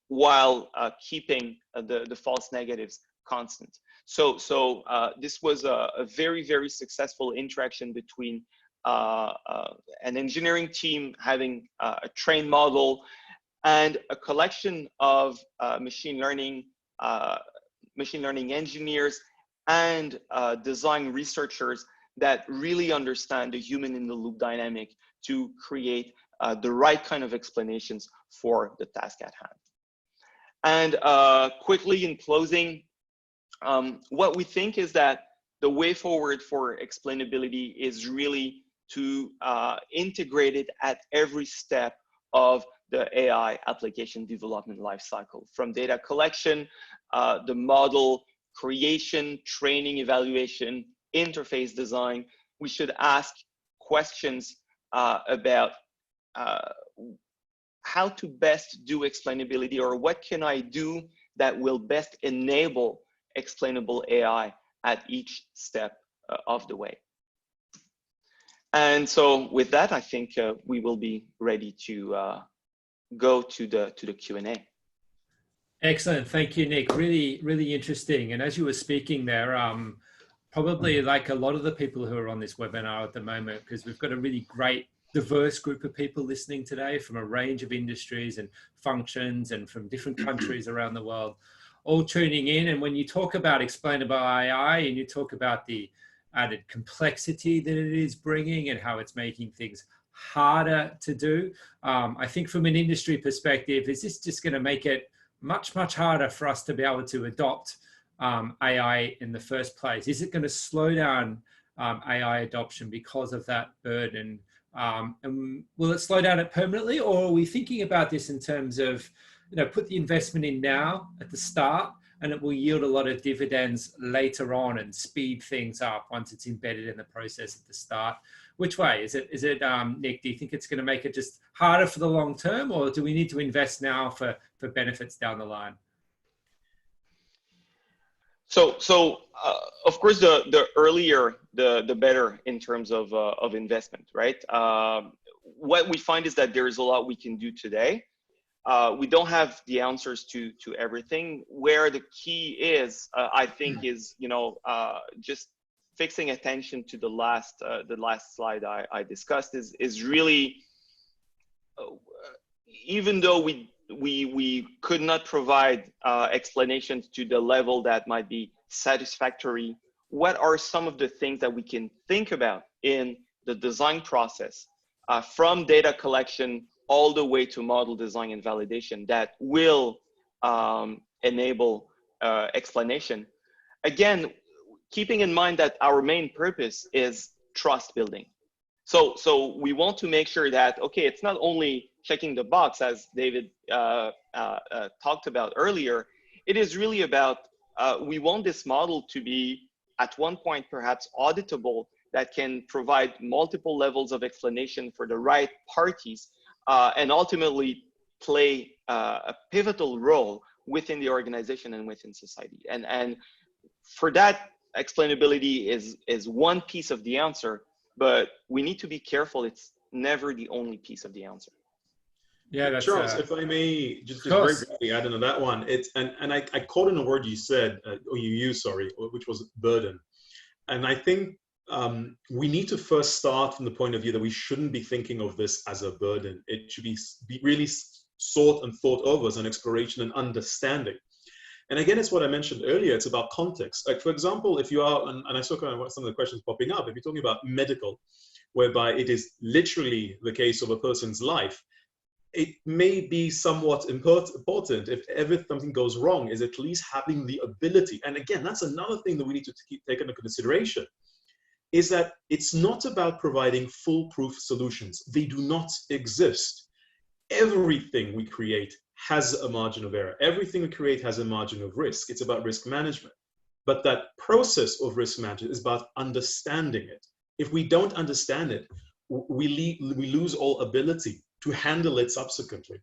while keeping the false negatives constant. This was a very, very successful interaction between an engineering team having a trained model and a collection of machine learning engineers and design researchers that really understand the human in the loop dynamic to create the right kind of explanations for the task at hand. And quickly in closing, what we think is that the way forward for explainability is really to integrate it at every step of the AI application development lifecycle, from data collection, the model creation, training, evaluation, interface design. We should ask questions about how to best do explainability, or what can I do that will best enable explainable AI at each step of the way. And so with that, I think we will be ready to go to the Q&A. Excellent. Thank you, Nick. Really, really interesting. And as you were speaking there, probably like a lot of the people who are on this webinar at the moment, because we've got a really great diverse group of people listening today from a range of industries and functions and from different countries around the world, all tuning in. And when you talk about explainable AI and you talk about the added complexity that it is bringing and how it's making things harder to do, I think from an industry perspective, is this just going to make it much, much harder for us to be able to adopt AI in the first place? Is it going to slow down AI adoption because of that burden? And will it slow down it permanently, or are we thinking about this in terms of, put the investment in now at the start, and it will yield a lot of dividends later on and speed things up once it's embedded in the process at the start? Which way is it? Nick, do you think it's going to make it just harder for the long term, or do we need to invest now for benefits down the line? So of course, the earlier, the better in terms of investment, right? What we find is that there is a lot we can do today. We don't have the answers to everything. Where the key is, I think, is just fixing attention to the last slide I discussed is really, even though we could not provide explanations to the level that might be satisfactory, what are some of the things that we can think about in the design process, from data collection all the way to model design and validation, that will enable explanation? Again, keeping in mind that our main purpose is trust building. So we want to make sure that, okay, it's not only checking the box, as David talked about earlier. It is really about, we want this model to be at one point perhaps auditable, that can provide multiple levels of explanation for the right parties, and ultimately play a pivotal role within the organization and within society. And for that, explainability is one piece of the answer, but we need to be careful. It's never the only piece of the answer. Yeah, that's, Charles, if I may just very briefly add into that one, I caught in a word you said, or you used, sorry, which was burden. And I think we need to first start from the point of view that we shouldn't be thinking of this as a burden. It should be really sought and thought over as an exploration and understanding. And again, it's what I mentioned earlier, it's about context. Like, for example, if you are, and I saw kind of some of the questions popping up, if you're talking about medical, whereby it is literally the case of a person's life, it may be somewhat important if ever something goes wrong, is at least having the ability. And again, that's another thing that we need to take into consideration, is that it's not about providing foolproof solutions. They do not exist. Everything we create has a margin of error. Everything we create has a margin of risk. It's about risk management. But that process of risk management is about understanding it. If we don't understand it, we lose all ability to handle it subsequently.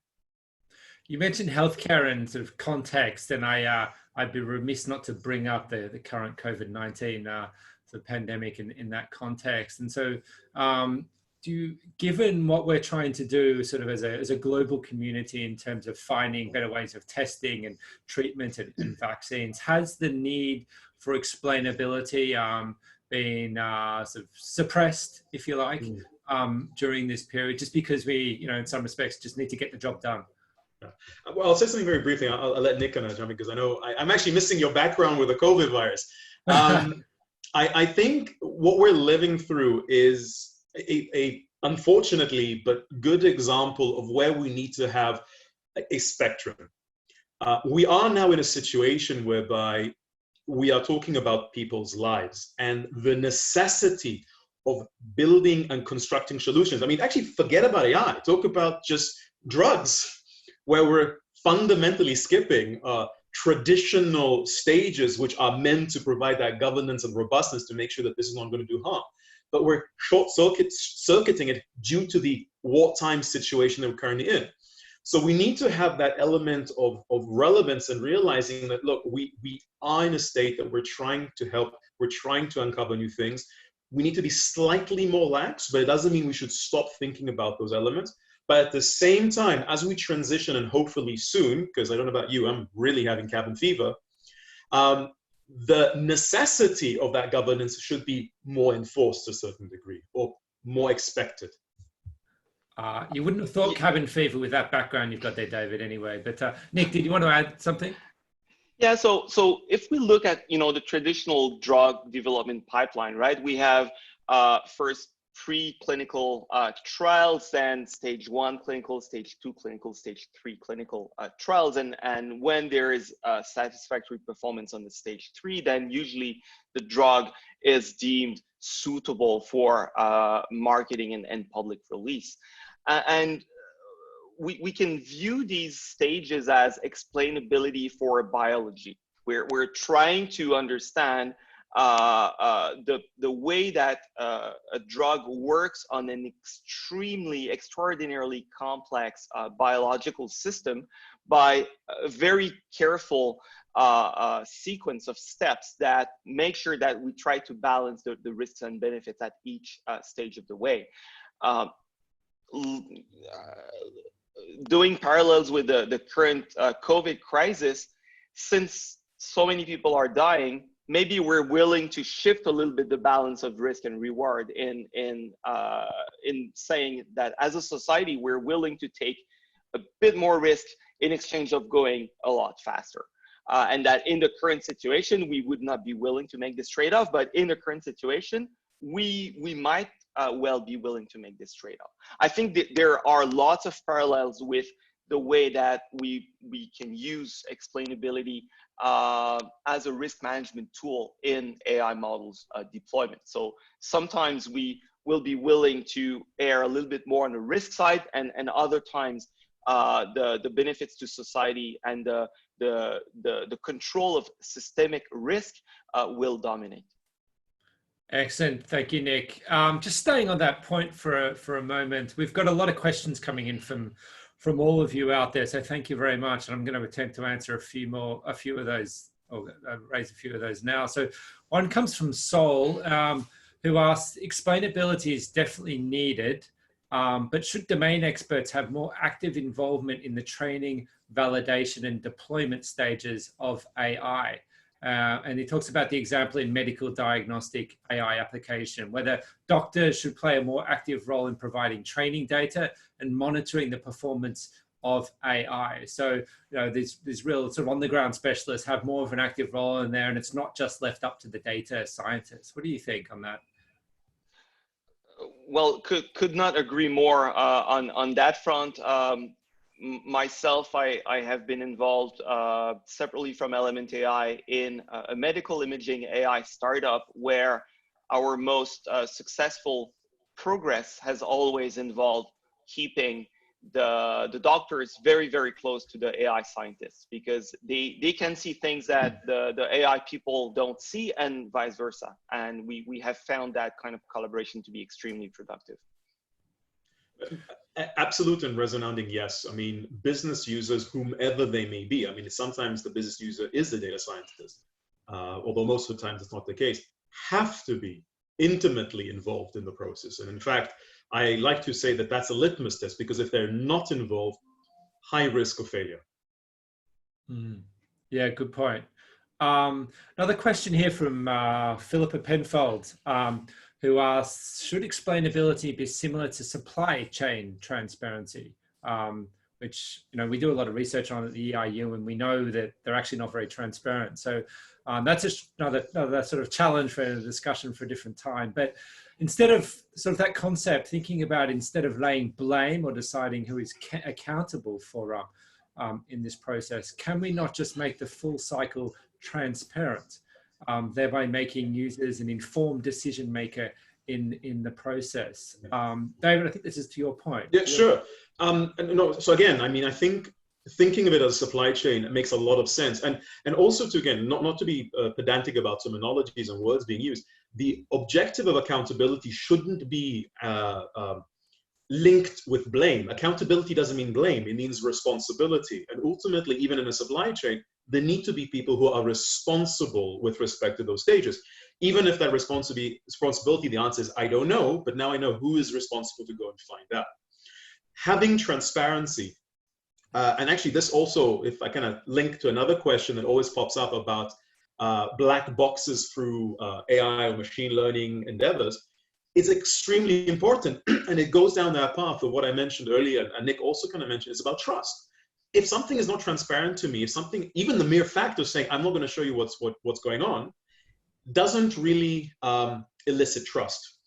You mentioned healthcare and sort of context, and I'd be remiss not to bring up the current COVID-19 the pandemic in that context. And so given what we're trying to do sort of as a global community in terms of finding better ways of testing and treatment and vaccines, has the need for explainability been sort of suppressed, if you like, during this period, just because we, in some respects, just need to get the job done? Yeah. Well, I'll say something very briefly. I'll let Nick kind of jump in, because I know I'm actually missing your background with the COVID virus. I think what we're living through is a unfortunately but good example of where we need to have a spectrum. We are now in a situation whereby we are talking about people's lives and the necessity of building and constructing solutions. I mean, actually forget about AI, talk about just drugs, where we're fundamentally skipping traditional stages which are meant to provide that governance and robustness to make sure that this is not going to do harm. But we're short-circuiting it due to the wartime situation that we're currently in. So we need to have that element of relevance and realizing that, look, we are in a state that we're trying to help, we're trying to uncover new things. We need to be slightly more lax, but it doesn't mean we should stop thinking about those elements. But at the same time, as we transition, and hopefully soon, because I don't know about you, I'm really having cabin fever, the necessity of that governance should be more enforced to a certain degree, or more expected. You wouldn't have thought cabin fever with that background you've got there, David, anyway. But Nick, did you want to add something? Yeah, so if we look at, the traditional drug development pipeline, right, we have first preclinical trials, then stage 1 clinical, stage 2 clinical, stage 3 clinical trials. And when there is satisfactory performance on the stage 3, then usually the drug is deemed suitable for marketing and public release. And we can view these stages as explainability for biology. We're trying to understand the way that a drug works on an extraordinarily complex biological system by a very careful sequence of steps that make sure that we try to balance the risks and benefits at each stage of the way. Doing parallels with the current COVID crisis, since so many people are dying, maybe we're willing to shift a little bit the balance of risk and reward in saying that as a society, we're willing to take a bit more risk in exchange of going a lot faster. And that in the current situation, we would not be willing to make this trade-off, but in the current situation, we might well be willing to make this trade-off. I think that there are lots of parallels with the way that we can use explainability as a risk management tool in AI models deployment. So sometimes we will be willing to err a little bit more on the risk side, and other times the benefits to society and the control of systemic risk will dominate. Excellent. Thank you, Nick. Just staying on that point for a moment, we've got a lot of questions coming in from all of you out there. So thank you very much. And I'm going to attempt to answer a few of those, or raise a few of those now. So one comes from Sol, who asks, explainability is definitely needed, but should domain experts have more active involvement in the training, validation, and deployment stages of AI? And he talks about the example in medical diagnostic AI application, whether doctors should play a more active role in providing training data and monitoring the performance of AI. So, these real sort of on-the-ground specialists have more of an active role in there, and it's not just left up to the data scientists. What do you think on that? Well, could not agree more on that front. Myself, I have been involved separately from Element AI in a medical imaging AI startup where our most successful progress has always involved keeping the doctors very, very close to the AI scientists, because they can see things that the AI people don't see, and vice versa. And we have found that kind of collaboration to be extremely productive. Absolute and resounding yes. I mean, business users, whomever they may be, I mean, sometimes the business user is the data scientist, although most of the time that's not the case, have to be intimately involved in the process. And in fact, I like to say that that's a litmus test, because if they're not involved, high risk of failure. Yeah, good point. Another question here from Philippa Penfold, who asks, should explainability be similar to supply chain transparency? Which, you know, we do a lot of research on at the EIU, and we know that they're actually not very transparent. So that's just another sort of challenge for a discussion for a different time. But instead of sort of that concept, thinking about, instead of laying blame or deciding who is accountable for in this process, can we not just make the full cycle transparent, thereby making users an informed decision maker in the process? David, I think this is to your point. Yeah, sure. No, so again, I mean, I think thinking of it as a supply chain makes a lot of sense. And also to, again, not to be pedantic about terminologies and words being used, the objective of accountability shouldn't be linked with blame. Accountability doesn't mean blame, it means responsibility. And ultimately, even in a supply chain, there need to be people who are responsible with respect to those stages. Even if that responsibility, the answer is, I don't know, but now I know who is responsible to go and find out. Having transparency, and actually this also, if I kind of link to another question that always pops up about black boxes through AI or machine learning endeavors, is extremely important. And it goes down that path of what I mentioned earlier, and Nick also kind of mentioned, it's about trust. If something is not transparent to me, if something, even the mere fact of saying, I'm not going to show you what's going on, doesn't really elicit trust.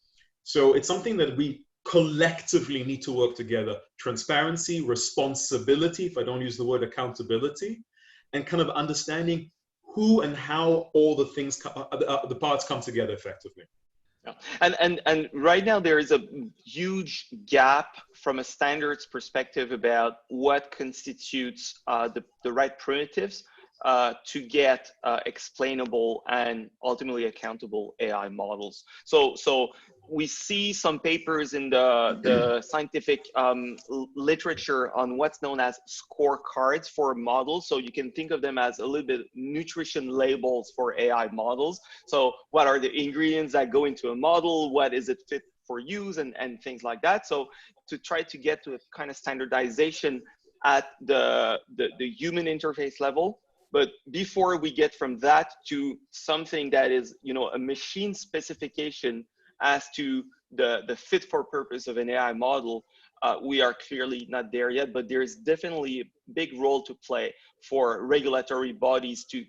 So it's something that we collectively need to work together. Transparency, responsibility, if I don't use the word accountability, and kind of understanding who and how all the things, the parts come together effectively. Yeah. And right now there is a huge gap from a standards perspective about what constitutes the right primitives to get explainable and ultimately accountable AI models. So we see some papers in the scientific literature on what's known as scorecards for models. So you can think of them as a little bit nutrition labels for AI models. So what are the ingredients that go into a model? What is it fit for use and things like that. So to try to get to a kind of standardization at the human interface level. But before we get from that to something that is, you know, a machine specification as to the fit for purpose of an AI model, we are clearly not there yet, but there's definitely a big role to play for regulatory bodies to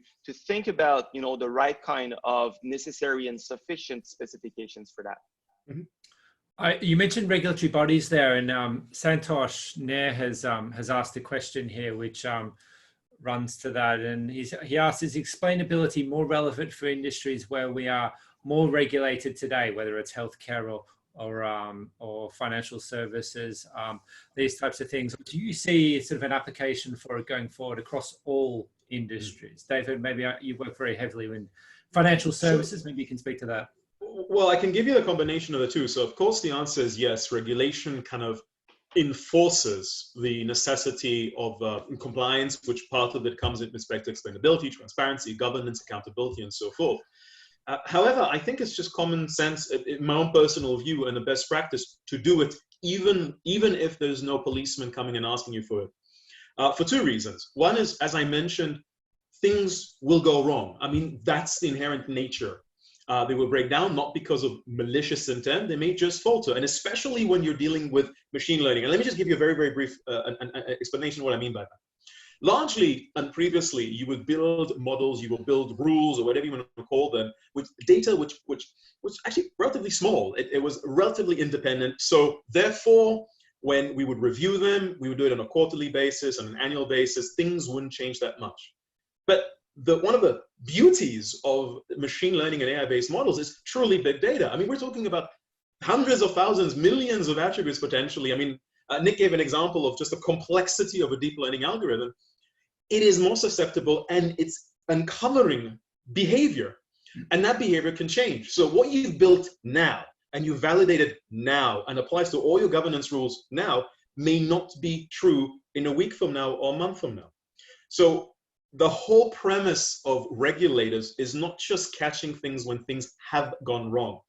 think about, you know, the right kind of necessary and sufficient specifications for that. Mm-hmm. You mentioned regulatory bodies there, and Santosh Nair has asked a question here, which runs to that, and he asks, is explainability more relevant for industries where we are more regulated today, whether it's healthcare or financial services, these types of things? Do you see sort of an application for it going forward across all industries? David, maybe you work very heavily in financial services, maybe you can speak to that. Well, I can give you a combination of the two. So of course the answer is yes, regulation kind of enforces the necessity of compliance, which part of it comes in respect to explainability, transparency, governance, accountability, and so forth. However, I think it's just common sense, in my own personal view, and the best practice to do it, even if there's no policeman coming and asking you for it, for two reasons. One is, as I mentioned, things will go wrong. I mean, that's the inherent nature. They will break down, not because of malicious intent, they may just falter. And especially when you're dealing with machine learning. And let me just give you a very, very brief an explanation of what I mean by that. Largely and previously, you would build models, you will build rules or whatever you want to call them, with data which was actually relatively small. It was relatively independent. So therefore, when we would review them, we would do it on a quarterly basis, on an annual basis, things wouldn't change that much. But one of the beauties of machine learning and AI-based models is truly big data. I mean, we're talking about hundreds of thousands, millions of attributes potentially. I mean, Nick gave an example of just the complexity of a deep learning algorithm. It is more susceptible and it's uncovering behavior, and that behavior can change. So what you've built now and you validated now and applies to all your governance rules now may not be true in a week from now or a month from now. So the whole premise of regulators is not just catching things when things have gone wrong.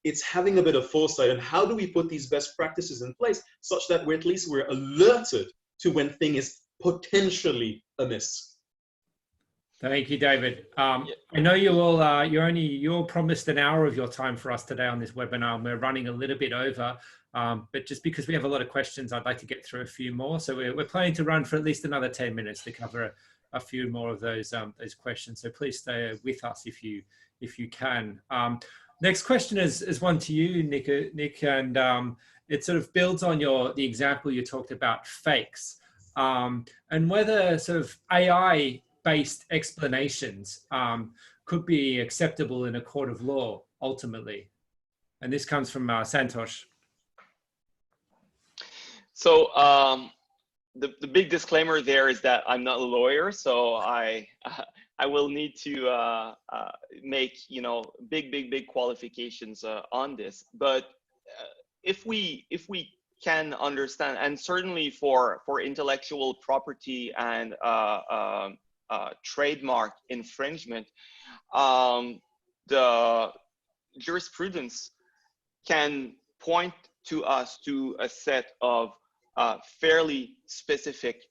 it's having a bit of foresight and how do we put these best practices in place such that we're at least we're alerted to when thing is potentially amiss. Thank you, David. I know you all you all promised an hour of your time for us today on this webinar, and we're running a little bit over. But just because we have a lot of questions, I'd like to get through a few more. So we're planning to run for at least another 10 minutes to cover a few more of those questions. So please stay with us if you can. Next question is one to you, Nick, and it sort of builds on the example you talked about, fakes, and whether sort of AI-based explanations could be acceptable in a court of law ultimately. And this comes from Santosh. So the big disclaimer there is that I'm not a lawyer, so I will need to make big qualifications on this. But if we can understand, and certainly for intellectual property and trademark infringement, the jurisprudence can point to us to a set of fairly specific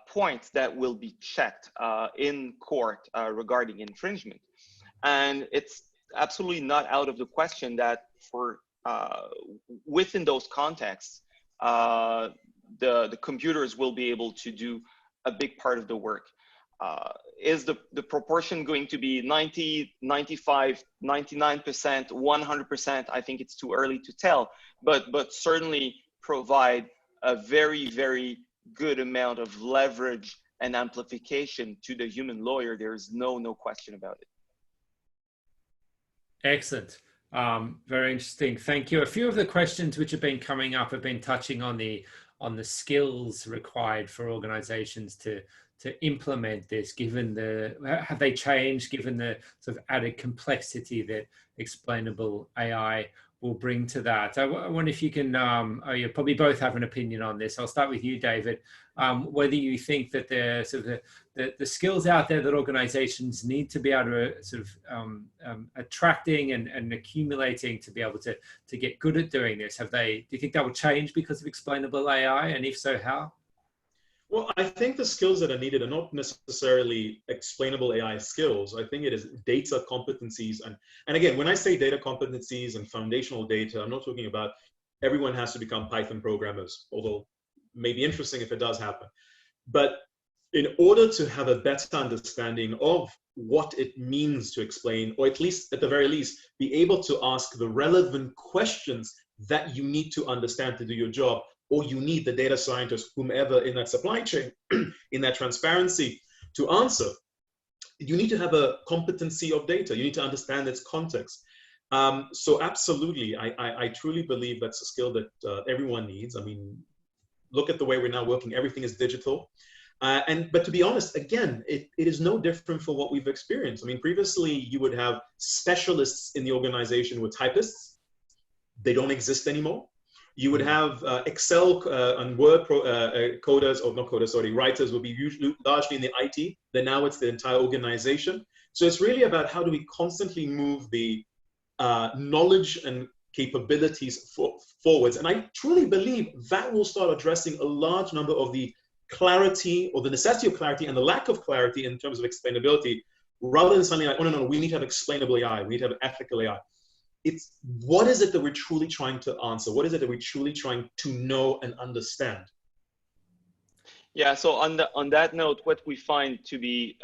points that will be checked in court regarding infringement. And it's absolutely not out of the question that for within those contexts, the computers will be able to do a big part of the work. Is the proportion going to be 90, 95, 99%, 100%? I think it's too early to tell, but certainly provide a very, very good amount of leverage and amplification to the human lawyer. There's no question about it. Excellent. Very interesting. Thank you. A few of the questions which have been coming up have been touching on the skills required for organizations to implement this, given have they changed given the sort of added complexity that explainable AI will bring to that. I wonder if you can, you probably both have an opinion on this. I'll start with you, David, whether you think that the sort of the skills out there that organizations need to be able to sort of attracting and accumulating to be able to get good at doing this. Do you think that will change because of explainable AI? And if so, how? Well, I think the skills that are needed are not necessarily explainable AI skills. I think it is data competencies. And again, when I say data competencies and foundational data, I'm not talking about everyone has to become Python programmers, although it may be interesting if it does happen. But in order to have a better understanding of what it means to explain, or at least at the very least, be able to ask the relevant questions that you need to understand to do your job, or you need the data scientist, whomever in that supply chain, in that transparency to answer, you need to have a competency of data. You need to understand its context. So absolutely, I truly believe that's a skill that everyone needs. I mean, look at the way we're now working. Everything is digital. But to be honest, again, it is no different from what we've experienced. I mean, previously you would have specialists in the organization with typists. They don't exist anymore. You would have Excel and Word coders, or not coders, sorry, writers would be usually largely in the IT. Then now it's the entire organization. So it's really about how do we constantly move the knowledge and capabilities forwards. And I truly believe that will start addressing a large number of the clarity or the necessity of clarity and the lack of clarity in terms of explainability, rather than something like, oh, no, we need to have explainable AI, we need to have ethical AI. It's what is it that we're truly trying to answer? What is it that we're truly trying to know and understand? Yeah. So on that note, what we find to be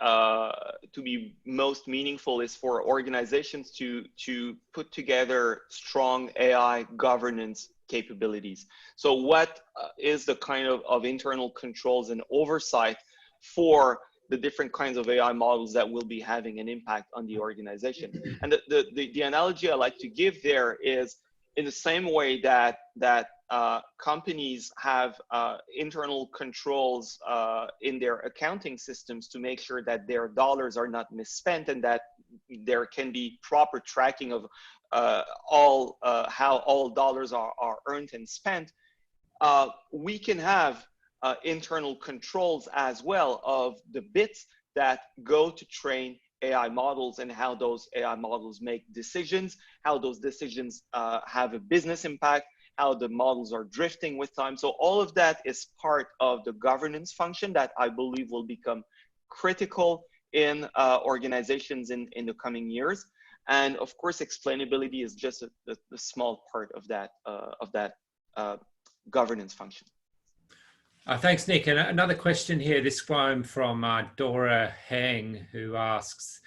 most meaningful is for organizations to put together strong AI governance capabilities. So what is the kind of internal controls and oversight for the different kinds of AI models that will be having an impact on the organization? And the analogy I like to give there is in the same way that companies have internal controls in their accounting systems to make sure that their dollars are not misspent and that there can be proper tracking of how all dollars are earned and spent. We can have internal controls as well of the bits that go to train AI models and how those AI models make decisions, how those decisions have a business impact, how the models are drifting with time. So all of that is part of the governance function that I believe will become critical in organizations in the coming years. And of course, explainability is just a small part of that governance function. Thanks, Nick. And another question here, this one from Dora Heng, who asks,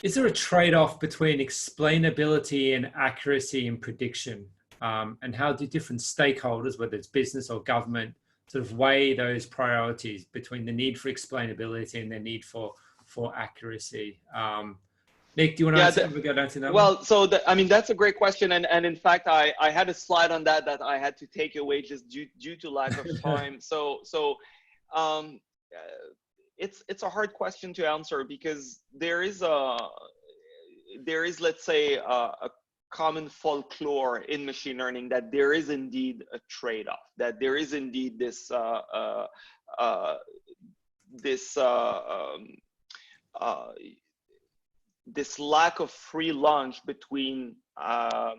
is there a trade-off between explainability and accuracy in prediction? And how do different stakeholders, whether it's business or government, sort of weigh those priorities between the need for explainability and the need for accuracy? Nick, do you want to answer? We go down to that well, one? so I mean, that's a great question. And in fact, I had a slide on that I had to take away just due to lack of time. It's a hard question to answer because there is, let's say, a common folklore in machine learning that there is indeed a trade-off, that there is indeed this this lack of free lunch between a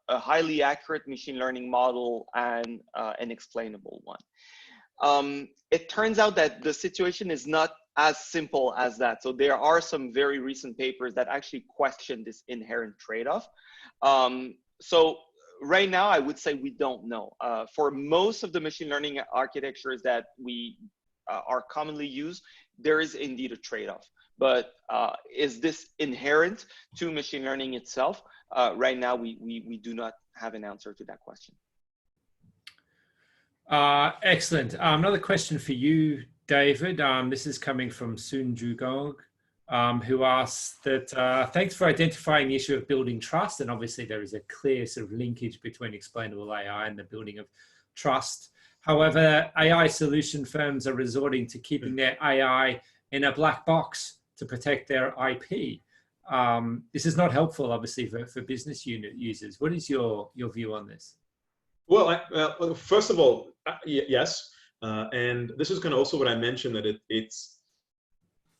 highly accurate machine learning model and an explainable one. It turns out that the situation is not as simple as that. So there are some very recent papers that actually question this inherent trade-off. So right now, I would say we don't know. For most of the machine learning architectures that we are commonly used, there is indeed a trade-off. But is this inherent to machine learning itself? Right now, we do not have an answer to that question. Excellent. Another question for you, David. This is coming from Sun Jugong, who asks that, thanks for identifying the issue of building trust. And obviously there is a clear sort of linkage between explainable AI and the building of trust. However, AI solution firms are resorting to keeping their AI in a black box to protect their IP. This is not helpful, obviously, for business unit users. What is your view on this? Well, first of all, yes. And this is kind of also what I mentioned, that it's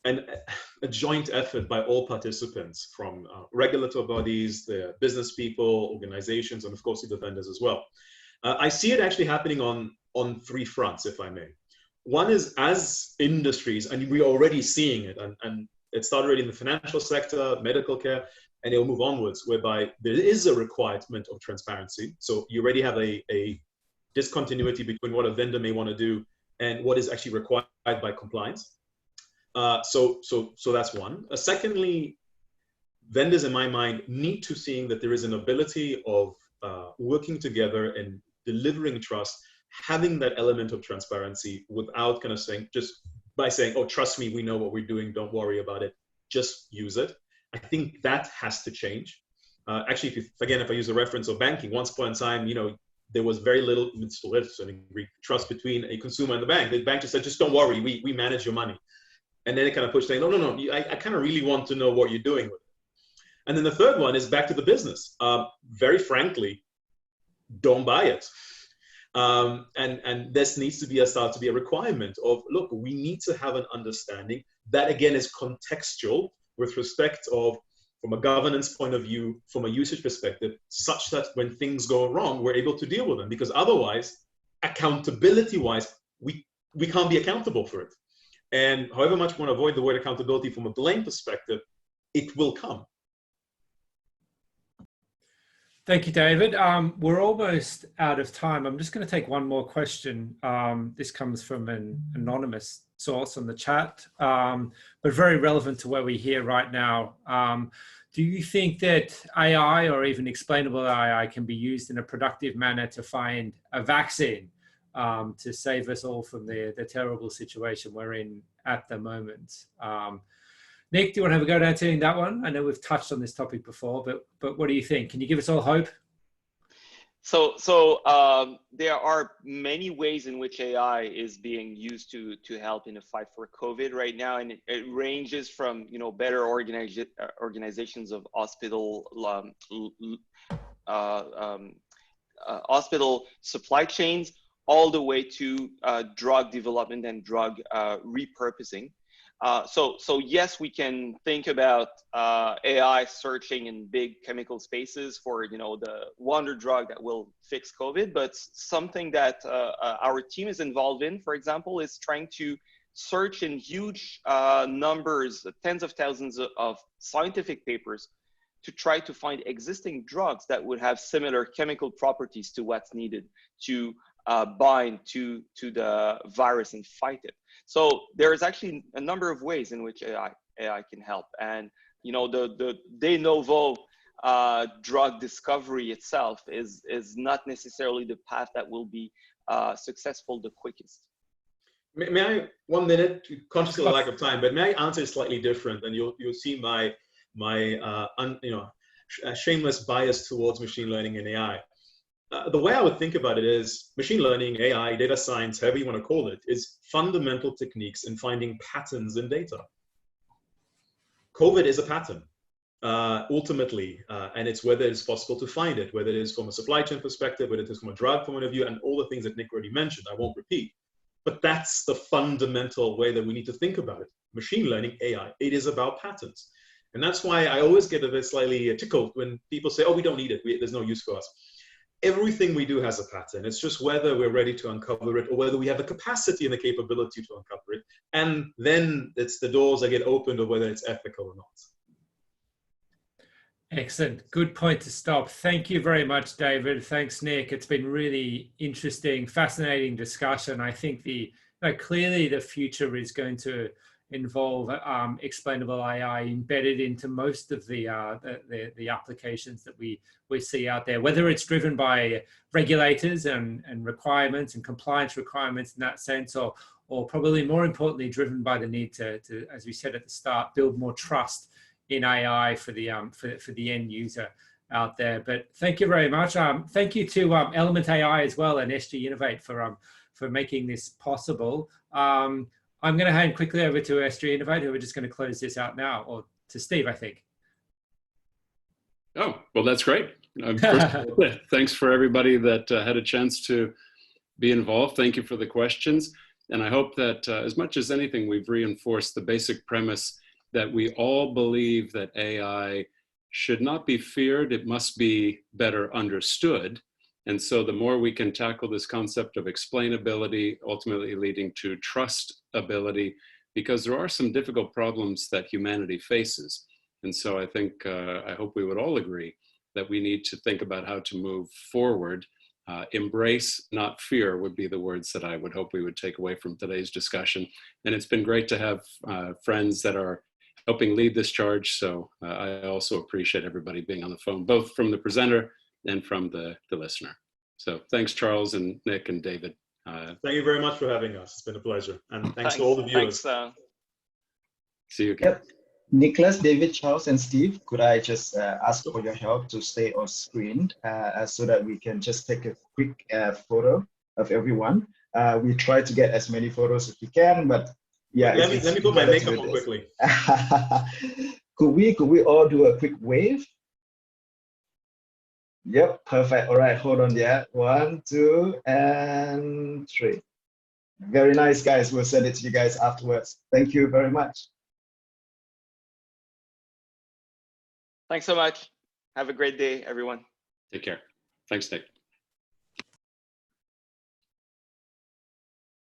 a joint effort by all participants, from regulatory bodies, the business people, organizations, and of course the vendors as well. I see it actually happening on three fronts, if I may. One is as industries, and we're already seeing it, and it started already in the financial sector, medical care, and it'll move onwards, whereby there is a requirement of transparency. So you already have a discontinuity between what a vendor may want to do and what is actually required by compliance. So that's one. Secondly, vendors, in my mind, need to see that there is an ability of working together and delivering trust, having that element of transparency without kind of saying, just by saying, oh, trust me, we know what we're doing, don't worry about it, just use it. I think that has to change. Actually, if I use a reference of banking, once upon a time, there was very little trust between a consumer and the bank. The bank just said, just don't worry, we manage your money. And then it kind of pushed saying, no, I kind of really want to know what you're doing with it. And then the third one is back to the business. Very frankly, don't buy it. And this needs to start to be a requirement of, look, we need to have an understanding that, again, is contextual with respect of, from a governance point of view, from a usage perspective, such that when things go wrong, we're able to deal with them. Because otherwise, accountability-wise, we can't be accountable for it. And however much we want to avoid the word accountability from a blame perspective, it will come. Thank you, David. We're almost out of time. I'm just going to take one more question. This comes from an anonymous source on the chat, but very relevant to where we're here right now. Do you think that AI or even explainable AI can be used in a productive manner to find a vaccine to save us all from the terrible situation we're in at the moment? Nick, do you want to have a go at answering that one? I know we've touched on this topic before, but what do you think? Can you give us all hope? So there are many ways in which AI is being used to help in the fight for COVID right now, and it ranges from better organizations of hospital supply chains, all the way to drug development and drug repurposing. So yes, we can think about AI searching in big chemical spaces for the wonder drug that will fix COVID, but something that our team is involved in, for example, is trying to search in huge numbers, tens of thousands of scientific papers to try to find existing drugs that would have similar chemical properties to what's needed to bind to the virus and fight it. So there is actually a number of ways in which AI can help. And the de novo drug discovery itself is not necessarily the path that will be successful the quickest. May I, 1 minute, conscious of the lack of time, but may I answer slightly different, and you'll see my shameless bias towards machine learning and AI. The way I would think about it is machine learning, AI, data science, however you want to call it, is fundamental techniques in finding patterns in data. COVID is a pattern, ultimately, and it's whether it's possible to find it, whether it is from a supply chain perspective, whether it is from a drug point of view, and all the things that Nick already mentioned, I won't repeat. But that's the fundamental way that we need to think about it. Machine learning, AI, it is about patterns. And that's why I always get a bit slightly tickled when people say, oh, we don't need it, there's no use for us. Everything we do has a pattern. It's just whether we're ready to uncover it or whether we have the capacity and the capability to uncover it. And then it's the doors that get opened or whether it's ethical or not. Excellent. Good point to stop. Thank you very much, David. Thanks, Nick. It's been really interesting, fascinating discussion. I think clearly the future is going to involve explainable AI embedded into most of the applications that we see out there, whether it's driven by regulators and requirements and compliance requirements in that sense, or probably more importantly, driven by the need to, as we said at the start, build more trust in AI for the end user out there. But thank you very much. Thank you to Element AI as well and SGInnovate for making this possible. I'm going to hand quickly over to SGInnovate, who are just going to close this out now, or to Steve, I think. Oh, well, that's great. Thanks for everybody that had a chance to be involved. Thank you for the questions. And I hope that as much as anything, we've reinforced the basic premise that we all believe that AI should not be feared, it must be better understood. And so the more we can tackle this concept of explainability, ultimately leading to trustability, because there are some difficult problems that humanity faces. And so I think, I hope we would all agree that we need to think about how to move forward. Embrace, not fear, would be the words that I would hope we would take away from today's discussion. And it's been great to have friends that are helping lead this charge. So I also appreciate everybody being on the phone, both from the presenter and from the listener. So thanks, Charles and Nick and David. Thank you very much for having us. It's been a pleasure. And thanks to all the viewers. See you again. Yep. Nicolas, David, Charles, and Steve, could I just ask for your help to stay on screen so that we can just take a quick photo of everyone. We try to get as many photos as we can, but yeah. Let me put my makeup on quickly. Could we all do a quick wave? Yep, perfect. All right, hold on. Yeah, 1, 2, and 3. Very nice, guys. We'll send it to you guys afterwards. Thank you very much. Thanks so much. Have a great day, everyone. Take care. Thanks, Nick.